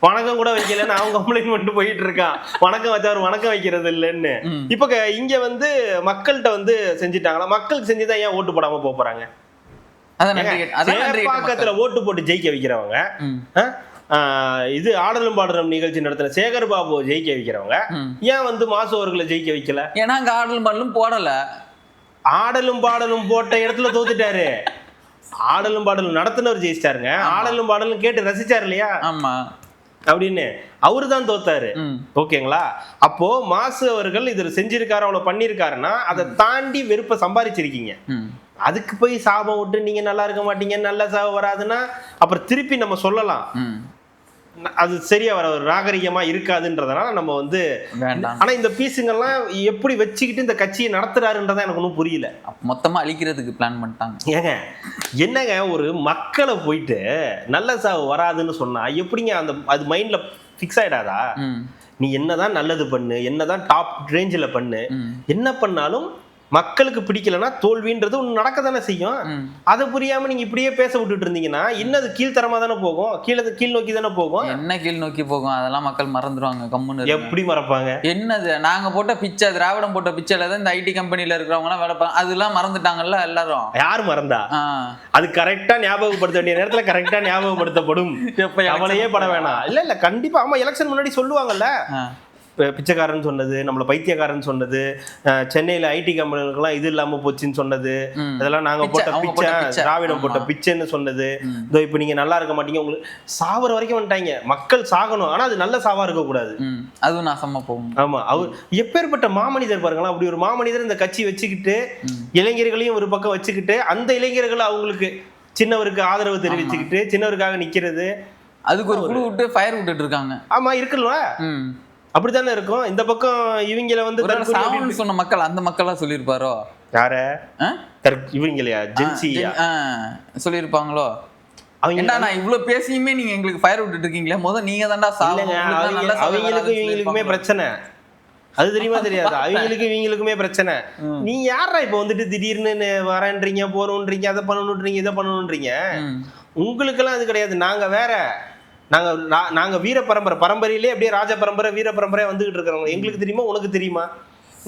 வணக்கம் கூட வைக்கலன்னு அவங்க கம்ப்ளைண்ட் பண்ணிட்டு போயிட்டு இருக்கான். வணக்கம் வச்சா அவர் வணக்கம் வைக்கிறது இல்லைன்னு. இப்ப இங்க வந்து மக்கள்கிட்ட வந்து செஞ்சுட்டாங்களா? மக்களுக்கு செஞ்சுதான் ஏன் ஓட்டு போடாம போறாங்க? சேப்பாக்கத்துல ஓட்டு போட்டு ஜெயிக்க வைக்கிறவங்க, இது ஆடலும் பாடலும் நிகழ்ச்சி நடத்தின சேகர் பாபு ஜெயிக்க வைக்கிறவங்க ஏன் வந்து மாசு அவர்களை ஜெயிக்க வைக்கல? ஏன்னா அங்க ஆடலும் பாடலும் போடல. ஆடலும் பாடலும் போட்ட இடத்துல தோத்துட்டாரு. ஆடலும் பாடலும் நடத்தினவர் ஜெயிச்சிட்டாருங்க. ஆடலும் பாடலும் கேட்டு ரசிச்சாரு இல்லையா? ஆமா, அப்படின்னு அவரு தான் தோத்தாரு. ஓகேங்களா? அப்போ மாசு அவர்கள் இது செஞ்சிருக்காரு, அவ்வளவு பண்ணிருக்காருன்னா அதை தாண்டி வெறுப்ப சம்பாதிச்சிருக்கீங்க. அதுக்கு போய் சாபம் விட்டு நீங்க நல்லா இருக்க மாட்டீங்க, நல்ல சாபம் வராதுன்னா அப்புறம் திருப்பி நம்ம சொல்லலாம். அது சரியா வர ஒரு நாகரிகமா இருக்காதுன்றதுனால நம்ம வந்து வேண்டாம். ஆனா இந்த பீஸுங்கெல்லாம் எப்படி வச்சுக்கிட்டு இந்த கட்சியை நடத்துறாருன்றதான் எனக்கு ஒன்றும் புரியல. மொத்தமா அழிக்கிறதுக்கு பிளான் பண்ணிட்டாங்க. ஏங்க என்னங்க ஒரு மக்களை போயிட்டு நல்ல சாவு வராதுன்னு சொன்னா எப்படிங்க அந்த அது மைண்ட்ல ஃபிக்ஸ் ஆயிடாதா? நீ என்னதான் நல்லது பண்ணு, என்னதான் டாப் ரேஞ்சில் பண்ணு, என்ன பண்ணாலும் மக்களுக்கு பிடிக்கலன்னா தோல்வின்றது ஒன்று நடக்க தானே செய்யும். அதை புரியாம நீங்க இப்படியே பேச விட்டுட்டு இருந்தீங்கன்னா இன்னது கீழ்த்தரமா தானே போகும், கீழ் நோக்கி தானே போகும். என்ன கீழ் நோக்கி போகும் அதெல்லாம் மக்கள் மறந்துடுவாங்க. கம்முன்னு எப்படி மறப்பாங்க? என்னது நாங்க போட்ட பிச்சை, திராவிடம் போட்ட பிச்சைல தான் இந்த ஐடி கம்பெனில இருக்கிறவங்க எல்லாம் வேலை பார்ப்பாங்க. அதெல்லாம் மறந்துட்டாங்கல்ல எல்லாரும். யார் மறந்தா? அது கரெக்டா ஞாபகப்படுத்த வேண்டிய நேரத்துல கரெக்டா ஞாபகப்படுத்தப்படும். அவளையே பட வேணாம். இல்ல கண்டிப்பா. ஆமா, எலெக்ஷன் முன்னாடி சொல்லுவாங்கல்ல, பிச்சைக்காரன் சொன்னது, நம்மள பைத்தியக்காரன் சொன்னது, சென்னையில ஐடி கம்பெனிகளுக்கெல்லாம் இது இல்லாம போச்சுன்னு சொன்னது, அதெல்லாம் நாங்க போட்ட பிச்சை, திராவிடம் போட்ட பிச்சைன்னு சொன்னது. இதோ இப்ப நீங்க நல்லா இருக்க மாட்டீங்க, உங்களுக்கு சாவர வரைக்கும் வந்துட்டாங்க. மக்கள் சாகணும், ஆனா அது நல்ல சாவா இருக்க கூடாது. அதுவும் நாசமா போகும். ஆமா, அவர் எப்பேற்பட்ட மாமனிதர் பாருங்களா. அப்படி ஒரு மாமனிதர் இந்த கட்சி வச்சுக்கிட்டு இளைஞர்களையும் ஒரு பக்கம் வச்சுக்கிட்டு அந்த இளைஞர்கள் அவங்களுக்கு சின்னவருக்கு ஆதரவு தெரிவிச்சுக்கிட்டு சின்னவருக்காக நிக்கிறது. அதுக்கு ஒரு குழு விட்டு ஃபயர் விட்டுட்டு இருக்காங்க. ஆமா, இருக்குல்ல, அப்படித்தானே இருக்கும். இந்த பக்கம் இவங்கள வந்து சொன்ன மக்கள், அந்த மக்களா சொல்லியிருப்பாரோ? யார இவங்களையா? ஜென்சியா சொல்லியிருப்பாங்களோ? அவங்க நான் இவ்வளவு பேசியுமே நீங்க எங்களுக்கு ஃபயர் விட்டுட்டு இருக்கீங்களே, முதல்ல நீங்க தான்டா சாவுங்க. அவங்களுக்கும் இவங்களுக்குமே பிரச்சனை, அது தெரியுமா தெரியாது? அவங்களுக்கும் இவங்களுக்குமே பிரச்சனை. நீ யாரா இப்ப வந்துட்டு திடீர்னு வரேன்றீங்க, போறோன்றீங்க, அதை பண்ணணுன்றீங்க, இதை பண்ணணுன்றீங்க. உங்களுக்கு எல்லாம் அது கிடையாது. நாங்க வேற, நாங்க வீர பரம்பரையிலே அப்படியே ராஜ பரம்பரை வீர பரம்பரையா வந்துகிட்டு இருக்கிறவங்க. எங்களுக்கு தெரியுமா, உனக்கு தெரியுமா?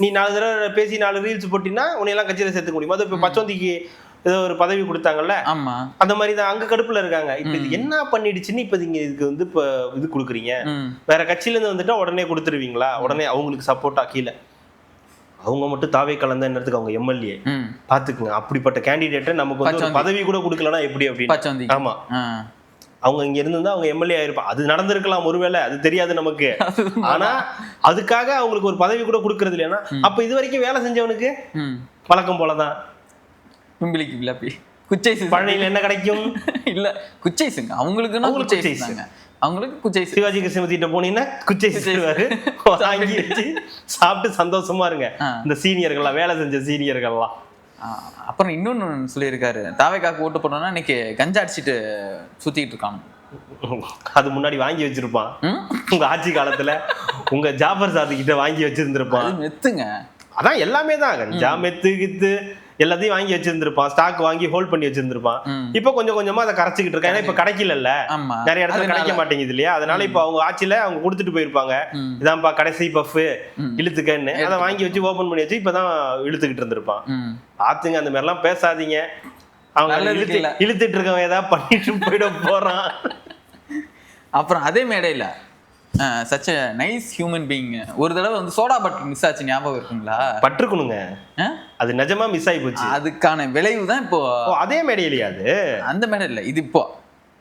நீ 4 தடவை பேசி 4 ரீல்ஸ் போட்டினா உன்னையெல்லாம் கட்சியில சேர்த்துக்க முடியுமா? அது இப்ப பச்சோந்திக்கு ஏதோ ஒரு பதவி கொடுத்தாங்கல்ல, அந்த மாதிரி தான் அங்க கடுப்புல இருக்காங்க. இப்ப இது என்ன பண்ணிடுச்சுன்னு இப்ப நீங்க இதுக்கு வந்து இப்ப இது கொடுக்குறீங்க. வேற கட்சியில இருந்து வந்துட்டா உடனே கொடுத்துருவீங்களா? உடனே அவங்களுக்கு சப்போர்ட்டா கீழே அவங்க மட்டும் தாவே கலந்த நேரத்துக்கு அவங்க எம்எல்ஏ பாத்துக்குங்க. அப்படிப்பட்ட கேண்டிடேட்டை நமக்கு வந்து ஒரு பதவி கூட கொடுக்கலன்னா எப்படி அப்படின்னு. ஆமா, அவங்க இங்க இருந்து அவங்க எம்எல்ஏ ஆயிருப்பா. அது நடந்திருக்கலாம் ஒருவேளை, அது தெரியாது நமக்கு. ஆனா அதுக்காக அவங்களுக்கு ஒரு பதவி கூட கொடுக்கறது இல்லையா? அப்ப இது வரைக்கும் வேலை செஞ்சவனுக்கு பழக்கம் போலதான் பழனியில என்ன கிடைக்கும்? இல்ல குச்சைசுங்க அவங்களுக்கு. அவங்களுக்கு குச்சை. சிவாஜி கிருஷ்ணமூர்த்திட்ட போனீங்கன்னா குச்சை செய்வாரு, வாங்கி வச்சு சாப்பிட்டு சந்தோஷமா இருங்க இந்த சீனியர்கள்லாம், வேலை செஞ்ச சீனியர்கள்லாம். அப்புறம் இன்னொன்னு சொல்லியிருக்காரு, தாவேக்காக்கு ஓட்டு போட்டோம்னா இன்னைக்கு கஞ்சா அடிச்சுட்டு சுத்திட்டு இருக்காங்க. அது முன்னாடி வாங்கி வச்சிருப்பான் உங்க ஆட்சி காலத்துல. உங்க ஜாபர் சாதி கிட்ட வாங்கி வச்சிருந்திருப்பான். மெத்துங்க, அதான் எல்லாமே தான் கஞ்சா, மெத்து கித்து எல்லாத்தையும் வாங்கி வச்சிருந்திருப்பான். ஸ்டாக் வாங்கி ஹோல்ட் பண்ணி வச்சிருந்திருப்பான். இப்ப கொஞ்சம் கொஞ்சமா அதை கரைச்சிக்கிட்டு இருக்காங்க. ஏன்னா இப்ப கிடைக்கல, நிறைய இடத்துல கிடைக்க மாட்டேங்குது இல்லையா? அதனால இப்ப அவங்க ஆட்சியில அவங்க கொடுத்துட்டு போயிருப்பாங்க, இதான்ப்பா கடைசி பஃப் இழுத்துக்கன்னு. அதை வாங்கி வச்சு ஓபன் பண்ணி வச்சு இப்பதான் இழுத்துக்கிட்டு இருந்திருப்பான். பாத்துங்க, அந்த மாதிரி எல்லாம் பேசாதீங்க. அவங்க இழுத்துட்டு இருக்கவங்க ஏதாவது பண்ணிட்டு போயிட போறான். அப்புறம் அதே மேடையில such a nice human being ஒரு தடவை வந்து சோடா பாட்டில் மிஸ் ஆச்சு, ஞாபகம் இருக்குங்களா? பட்டிருக்கணுங்க, அது நிஜமா மிஸ் ஆகி போச்சு. அதுக்கான விளைவு தான் இப்போ. அதே மேடையிலையா? அது அந்த மேடையில, இது இப்போ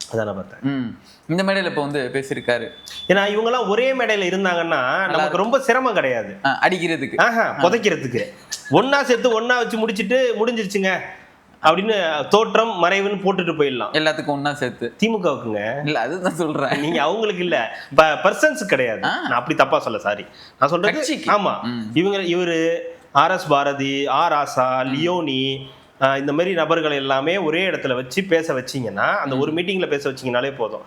அதான் பார்த்தேன். இந்த மேடையில இப்போ வந்து பேசியிருக்காரு. ஏன்னா இவங்க எல்லாம் ஒரே மேடையில இருந்தாங்கன்னா நமக்கு ரொம்ப சிரமம் கிடையாது அடிக்கிறதுக்கு, புதைக்கிறதுக்கு. ஒன்னா சேர்த்து ஒன்னா வச்சு முடிஞ்சிருச்சுங்க அப்படின்னு தோற்றம் மறைவுன்னு போட்டுட்டு போயிடலாம் எல்லாத்துக்கும் ஒன்னா சேர்த்து. திமுகவுக்குங்க இல்ல, அதுதான் சொல்றேன். நீங்க அவங்களுக்கு இல்ல, பர்சன்ஸ் கிடையாது. நான் அப்படி தப்பா சொல்ல, சாரி. நான் சொல்றது ஆமா, இவரு RS பாரதி, ராசா, லியோனி, இந்த மாதிரி நபர்கள் எல்லாமே ஒரே இடத்துல வச்சு பேச வச்சீங்கன்னா, அந்த ஒரு மீட்டிங்ல பேச வச்சீங்கனாலே போதும்.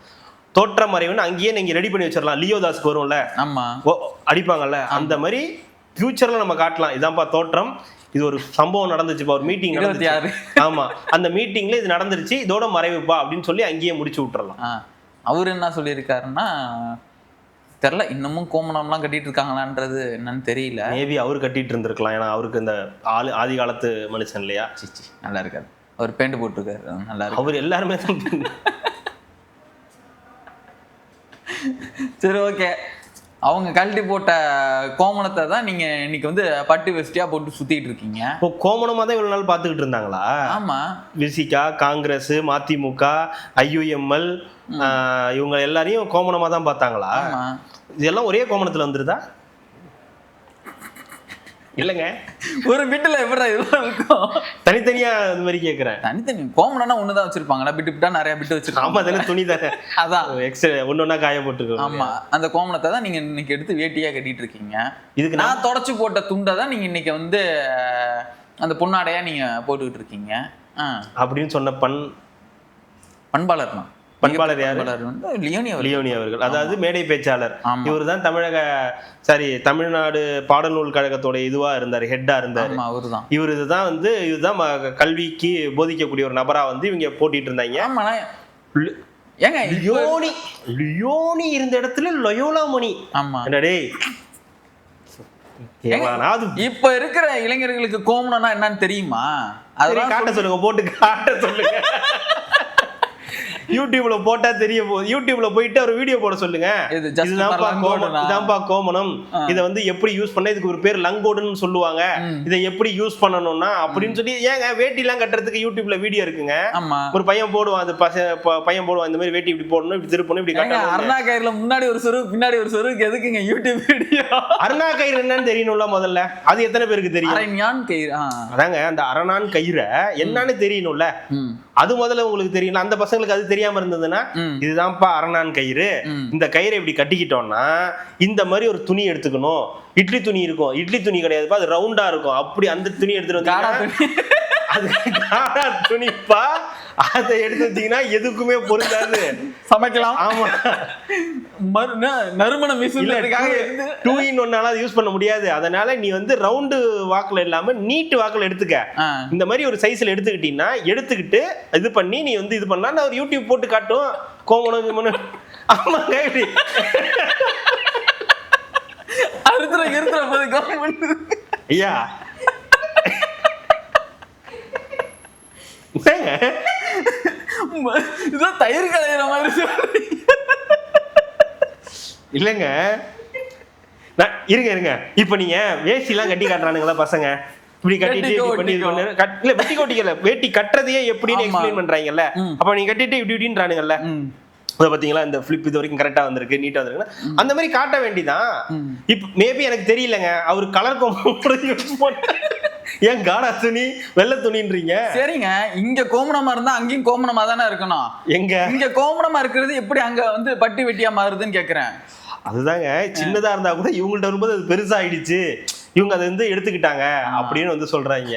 தோற்ற மறைவுன்னு அங்கேயே நீங்க ரெடி பண்ணி வச்சிடலாம். லியோதாஸ்க்கு வரும்ல, ஆமா, அடிப்பாங்கல்ல, அந்த மாதிரி ஃபியூச்சர்ல நம்ம காட்டலாம். இதான்ப்பா தோற்றம், இது ஒரு சம்பவம் நடந்துச்சுப்பா, ஒரு மீட்டிங் நடந்துச்சு, ஆமா, அந்த மீட்டிங்ல இது நடந்துருச்சு, இதோட மறைவுப்பா அப்படின்னு சொல்லி அங்கேயே முடிச்சு விட்டுறலாம். அவரு என்ன சொல்லியிருக்காருன்னா தெரியல, இன்னமும் கோமணம்லாம் கட்டிட்டு இருக்காங்களான்றது என்னன்னு தெரியல. மேபி அவரு கட்டிட்டு இருந்திருக்கலாம், ஏன்னா அவருக்கு இந்த ஆதி காலத்து மனுஷன் இல்லையா? சிச்சி, நல்லா இருக்காரு. அவர் பேண்ட் போட்டிருக்காரு, நல்லா இருக்கு. அவர் எல்லாருமே சரி, ஓகே. அவங்க கழட்டி போட்ட கோமணத்தை தான் நீங்க இன்னைக்கு வந்து பட்டு வெஸ்டியா போட்டு சுத்திட்டு இருக்கீங்க. இப்போ கோமணமா தான் இவ்வளவு நாள் பாத்துக்கிட்டு இருந்தாங்களா? ஆமா, விசிகா, காங்கிரஸ், மதிமுக, IUML இவங்க எல்லாரையும் கோமணமா தான் பார்த்தாங்களா? இதெல்லாம் ஒரே கோமணத்துல வந்துருதா? இல்லைங்க, ஒரு பிட்டுல எப்படா இதெல்லாம் இருக்கும்? தனித்தனியா இந்த மாதிரி கேட்குறேன். தனித்தனி கோமனா ஒண்ணுதான் வச்சிருப்பாங்களா? பிட்டா நிறைய பிட்டு வச்சிருப்பாங்க. ஆமா தானே, துணி தானே, அதான் எக்ஸ்ட்ரா ஒன்னொன்னா காய போட்டுருக்கோம். ஆமா, அந்த கோமணத்தை தான் நீங்க இன்னைக்கு எடுத்து வேட்டியா கட்டிட்டு இருக்கீங்க. இதுக்கு நான் தொடச்சு போட்ட துண்டை தான் நீங்க இன்னைக்கு வந்து அந்த பொன்னாடையா நீங்க போட்டுக்கிட்டு இருக்கீங்க. அப்படின்னு சொன்ன பண்பாளர் தான். பண்பாளர் யாரு? வந்து லியோனி அவர்கள், அதாவது மேடை பேச்சாளர். ஆமா. இவர் தான் தமிழ்நாடு பாடநூல் கழகத்தோட இதுவா இருந்தாரு, ஹெட்டா இருந்தாரு. அவருதான். இதுதான் கல்விக்கு போதிக்கக்கூடிய ஒரு நபரா வந்து இவங்க போட்டிட்டு இருந்தாங்க. ஆமா. ஏங்க லியோனி இருந்த இடத்துல லயோலா மணி. ஆமா. என்னடே இப்ப இருக்கிற இளைஞர்களுக்கு கோமணம்னா என்னன்னு தெரியுமா? அதெல்லாம் காட்ட சொல்லுங்க, போட்டு காட்ட சொல்லுங்க. யூடியூப்ல போட்டா தெரிய போகுது. யூடியூப்ல போயிட்டு ஒரு வீடியோ போட சொல்லுங்க. இதான்பா கோமணம், இதை வந்து எப்படி யூஸ் பண்ண, இதுக்கு ஒரு பேர் லங்கோடுன்னு சொல்லுவாங்க, இதை எப்படி யூஸ் பண்ணணும்னா அப்படின்னு சொல்லி. ஏங்க வேட்டி எல்லாம் கட்டுறதுக்கு யூடியூப்ல வீடியோ இருக்குங்க. ஒரு பையன் போடுவான், அந்த பையன் போடுவான், இந்த மாதிரி வேட்டி இப்படி போடணும், இப்படி திருப்பணும், இப்படி கட்டணும். அருணா கயிறுல முன்னாடி ஒரு சொரு பின்னாடி ஒரு சொருக்கு எதுக்குங்க யூடியூப் வீடியோ? அருணா கயிறு என்னன்னு தெரியணும்ல முதல்ல, அது எத்தனை பேருக்கு தெரியும்? அரஞான் கயிறு. அதாங்க, அந்த அரணான் கயிறை என்னன்னு தெரியணும்ல, அது முதல்ல உங்களுக்கு தெரியல. அந்த பசங்களுக்கு அது தெரியாம இருந்ததுன்னா, இதுதான்ப்பா அரணான் கயிறு, இந்த கயிறை இப்படி கட்டிக்கிட்டோம்னா இந்த மாதிரி ஒரு துணி எடுத்துக்கணும். இட்லி துணி இருக்கும், இட்லி துணி கிடையாதுப்பா, அது ரவுண்டா இருக்கும், அப்படி அந்த துணி எடுத்துட்டு வந்து அது காடா துணிப்பா, அதை எடுத்து வச்சீங்கன்னா எதுக்குமே பொருந்தாது, சமைக்கலாம். ஆமா, நறுமணம் டூ இன் ஒன்னால யூஸ் பண்ண முடியாது. அதனால நீ வந்து ரவுண்டு வாக்குல இல்லாம நீட்டு வாக்குல எடுத்துக்க. இந்த மாதிரி ஒரு சைஸ்ல எடுத்துக்கிட்டீங்கன்னா, எடுத்துக்கிட்டு இது பண்ணி நீ வந்து இது பண்ணா நான் ஒரு யூடியூப் போட்டு காட்டும் கோமணம். ஆமாங்க, இப்படி ஐயா தயிர் கலையிற மாதிரி இல்லங்க. இருங்க, இப்ப நீங்க வேஷ்டி எல்லாம் கட்டி காட்டுறானுங்களா பசங்க, இப்படி கட்டிட்டு இல்ல வெட்டி கோட்டிக்கல, வேட்டி கட்டுறதையே எப்படின்னு எக்ஸ்பிளைன் பண்றாங்கல்ல. அப்ப நீங்க கட்டிட்டு இப்படி இப்படின்றானுங்கல்ல, அதை பாத்தீங்களா, இந்த ஃபிளிப் இது வரைக்கும் கரெக்டா வந்திருக்கு, நீட்டா வந்திருக்கு, அந்த மாதிரி காட்ட வேண்டிதான். இப்ப மேபி எனக்கு தெரியலங்க, அவரு கலர் கோமணம் ஏன் காடா துணி வெள்ளை துணின்றீங்க? சரிங்க, இங்க கோமணமா இருந்தா அங்கேயும் கோமணமா தானே இருக்கணும். இங்க கோமணமா இருக்கிறது எப்படி அங்க வந்து பட்டி வெட்டியா மாறுதுன்னு கேக்குறேன். அதுதாங்க, சின்னதா இருந்தா கூட இவங்கள்ட்ட வரும்போது அது பெருசாயிடுச்சு, இவங்க அதை வந்து எடுத்துக்கிட்டாங்க அப்படின்னு வந்து சொல்றாங்க.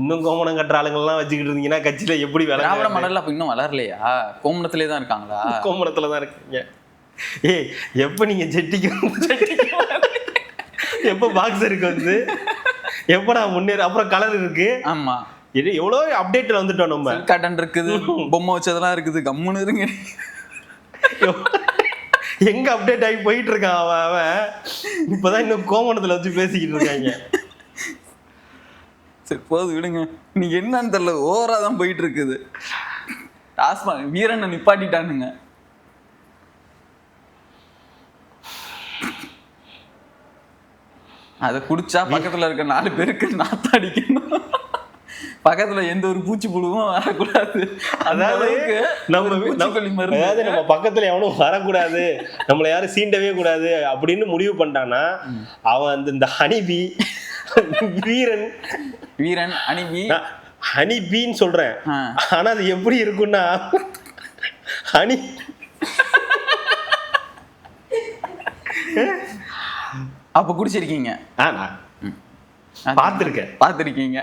இன்னும் கோமணம் கட்டுற ஆளுங்கள்லாம் வச்சுக்கிட்டு இருந்தீங்கன்னா கட்சியில எப்படி திராவிட மடல்ல இன்னும் வளரலையா? கோமணத்திலே தான் இருக்காங்களா? கோமணத்துலதான் இருக்கீங்க. எப்ப நீங்க ஜெட்டிக்கு எப்ப பாக்ஸருக்கு வந்து எப்படா முன்னேற, அப்புறம் கலர் இருக்கு. ஆமா, இது எவ்வளவு அப்டேட்ல வந்துட்டோம். நம்ம காட்டன் இருக்குது, பொம்மை வச்சதெல்லாம் இருக்குது, கம்முன்னு இருங்க. எங்க அப்டேட் ஆகி போயிட்டு இருக்கான் அவன். இப்பதான் இன்னும் கோமணத்துல வச்சு பேசிக்கிட்டு இருக்காங்க. சரி போது விடுங்க, நீங்க என்னன்னு தெரியல, ஓவரா தான் போயிட்டு இருக்குது. டாஸ்மாக் வீரனை நிப்பாட்டிட்டானுங்க. அதை குடிச்சா பக்கத்துல இருக்க 4 பேருக்கு நாத்தடிக்கணும், பக்கத்துல எந்த ஒரு பூச்சி புழுவும் வரக்கூடாது. அதாவது நம்ம பக்கத்துல எவனும் வரக்கூடாது, நம்மளை யாரும் சீண்டவே கூடாது அப்படின்னு முடிவு பண்ணிட்டானா, அவன் இந்த ஹனிபி வீரன் ஹனிபின்னு சொல்றேன். ஆனா அது எப்படி இருக்குன்னா, ஹனி அப்ப குடிச்சிருக்கீங்க? பாத்திருக்கீங்க.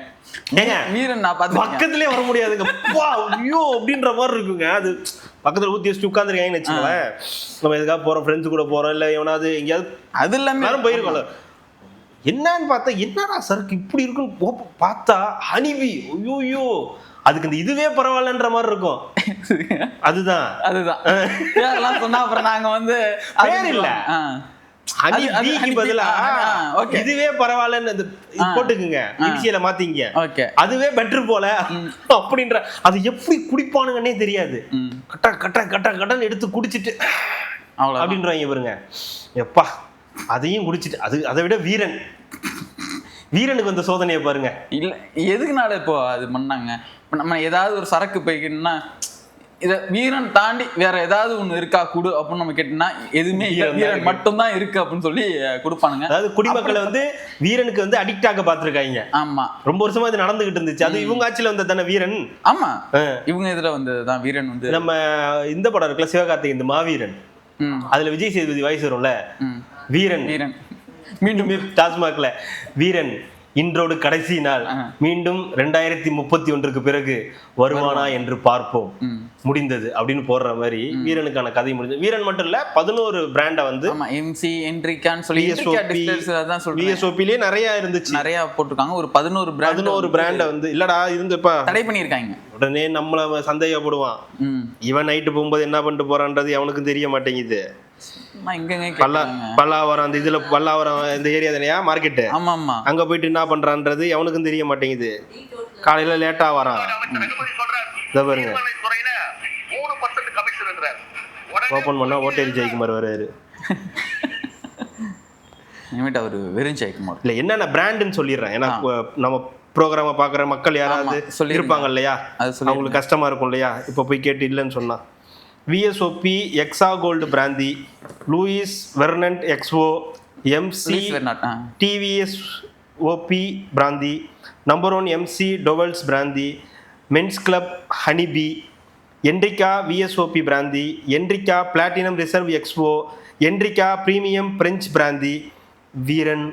வீரன் நான் பக்கத்திலே வர முடியாதுங்க, ஐயோ அப்படின்ற மாதிரி இருக்குங்க. அது பக்கத்துல ஊத்தி வச்சுட்டு உட்காந்துருக்காங்கன்னு வச்சுக்கோங்களேன், நம்ம எதுக்காக போறோம், ஃப்ரெண்ட்ஸ் கூட போறோம், இல்ல எவனாவது எங்கேயாவது, அது எல்லாமே போயிருக்கோம்ல. என்னன்னு பார்த்தா, என்னடா சரக்கு இப்படி இருக்குன்னு பார்த்தா ஹனிபி, ஐயோ அதுக்கு இந்த இதுவே பரவாயில்லன்ற மாதிரி இருக்கும். அதுதான் சொன்னா அப்புறம் நாங்க வந்து பேர் இல்ல, இதுவே பரவாயில்லன்னு போட்டுக்குங்க, இனிஷியல மாத்திங்க, அதுவே பெட்டர் போல அப்படின்ற. அது எப்படி குடிப்பானுங்கன்னே தெரியாது, கட்டன்னு எடுத்து குடிச்சிட்டு அப்படின்றாங்க பாருங்க. எப்பா அதையும் குடிச்சிட்டு, அதை விட வீரனுக்கு வந்த சோதனையை பாருங்க. இல்ல எதுக்குனால இப்போ அது பண்ணாங்க. நம்ம ஏதாவது ஒரு சரக்கு போய்க்கணும்னா இத வீரன் தாண்டி வேற ஏதாவது ஒண்ணு இருக்கா குடு அப்படின்னு நம்ம கேட்டோம்னா எதுவுமே இல்ல, வீரன் மட்டும்தான் இருக்கு அப்படின்னு சொல்லி கொடுப்பானுங்க. அதாவது குடிமக்களை வந்து வீரனுக்கு வந்து அடிக்ட் ஆக பாத்துருக்காங்க. ஆமா, ரொம்ப வருஷமா இது நடந்துகிட்டு இருந்துச்சு. அது இவங்க ஆட்சியில வந்த தானே வீரன். ஆமா, இவங்க இதுல வந்ததுதான் வீரன் வந்து. நம்ம இந்த படம் இருக்குல்ல சிவகார்த்திகேயன் இந்த மாவீரன், அதுல விஜய் சேதுபதி வாய்ஸ் வரும்ல, வீரன் வீரன் மீண்டும் டாஸ்மாக்ல வீரன் இன்றோடு கடைசி நாள் மீண்டும் 2031 பிறகு வருமானா என்று பார்ப்போம் முடிந்தது அப்படின்னு போடுற மாதிரி வீரனுக்கான கதை முடிஞ்சது. வீரன் மட்டும் இல்ல 11 பிராண்ட வந்து எம்சி என்ட்ரிகான்னு சொல்லி VSOP-லயே நிறைய இருந்துச்சு, நிறைய போட்டிருக்காங்க. ஒரு 11 பிராண்ட வந்து இல்லடா இருந்துப்பா தடை பண்ணியிருக்காங்க. உடனே நம்மள சந்தேகப்படுவான், இவன் நைட்டு போகும்போது என்ன பண்ணிட்டு போறான்றது அவனுக்கும் தெரிய மாட்டேங்குது. பல்லாவரம் அந்த இதுல பல்லாவரம் இந்த ஏரியா தானே மார்க்கெட், அங்க போயிட்டு என்ன பண்றான்றது அவனுக்கும் தெரிய மாட்டேங்குது. காலையில லேட்டா வரான், பாருங்க ஓபன் பண்ணா ஓட்டேரி ஜெயக்குமார் வர்றாரு. அவரு வெறும் ஜெயக்குமார் இல்ல என்னென்ன பிராண்டுன்னு சொல்லிடுறேன், ஏன்னா நம்ம ப்ரோக்ராம பாக்குற மக்கள் யாராவது இருப்பாங்க இல்லையா, அவங்களுக்கு கஷ்டமா இருக்கும் இல்லையா, இப்ப போய் கேட்டு இல்லைன்னு சொன்னா. VSOP எக்ஸா கோல்டு பிராந்தி, லூயிஸ் வெர்னன்ட் எக்ஸ்வோ, MC TVSOP பிராந்தி, நம்பர் 1 MC டொவல்ஸ் பிராந்தி, men's club honeybee, Enrica VSOP பிராந்தி, Enrica platinum reserve எக்ஸ்வோ, Enrica premium French பிராந்தி. வீரன்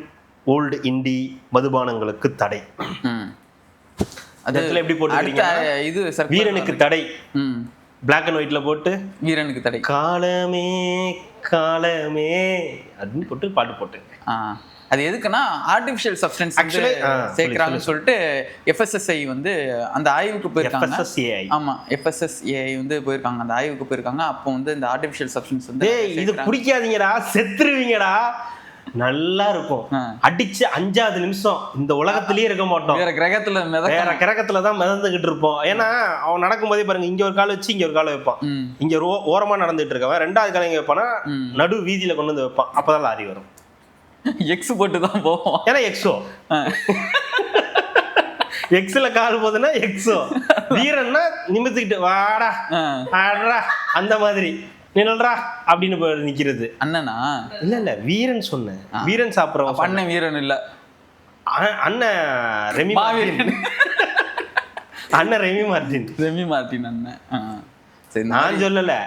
ஓல்டு இண்டி மதுபானங்களுக்கு தடை. அதுல எப்படி போட்டு வீரனுக்கு தடை பிளாக் அண்ட் ஒயிட்ல போட்டு வீரனுக்கு தடை, காலமே காலமே அப்படின்னு போட்டு பாட்டு போட்டுங்க. அது எதுக்குன்னா ஆர்டிஃபிஷியல் சப்ஸ்டன்ஸ் சேர்க்கிறாங்கன்னு சொல்லிட்டு FSSAI வந்து அந்த ஆய்வுக்கு போயிருக்காங்க. ஆமா, FSSAI வந்து போயிருக்காங்க, அந்த ஆய்வுக்கு போயிருக்காங்க. அப்போ வந்து இந்த ஆர்டிஃபிஷியல் சப்ஸ்டன்ஸ் வந்து இது குடிக்காதீங்கடா செத்துருவீங்கடா, நல்லா இருக்கும், அடிச்சு 5வது நிமிஷம் இந்த உலகத்திலேயே இருக்க மாட்டோம், வேற கிரகத்துல தான் மிதந்துகிட்டு இருப்போம். ஏன்னா அவன் நடக்கும் போதே பாருங்க, இங்க ஒரு கால் வச்சு இங்க ஒரு கால வைப்பான், இங்க ஓரமா நடந்துட்டு இருக்கவன் 2வது கால இங்க வைப்பானா நடு வீதியில கொண்டு வந்து வைப்பான், அப்பதான் லாரி வரும். எக்ஸ் போட்டு தான் போவோம், ஏன்னா எக்ஸோ எக்ஸ்ல கால் போதுன்னா எக்ஸோ, வீரன்னா நிமித்துக்கிட்டு வாடா ஆடுறா அந்த மாதிரி நின்றா அப்படின்னு நிக்கிறது. அண்ணனா இல்ல வீரன் சொன்னேன், வீரன் சாப்பிடுறோம். அண்ணன் வீரன் இல்ல, அண்ணன் ரெமி மார்டின், அண்ணன் ரெமி மார்டின் அண்ணன். சரி நான் சொல்லல,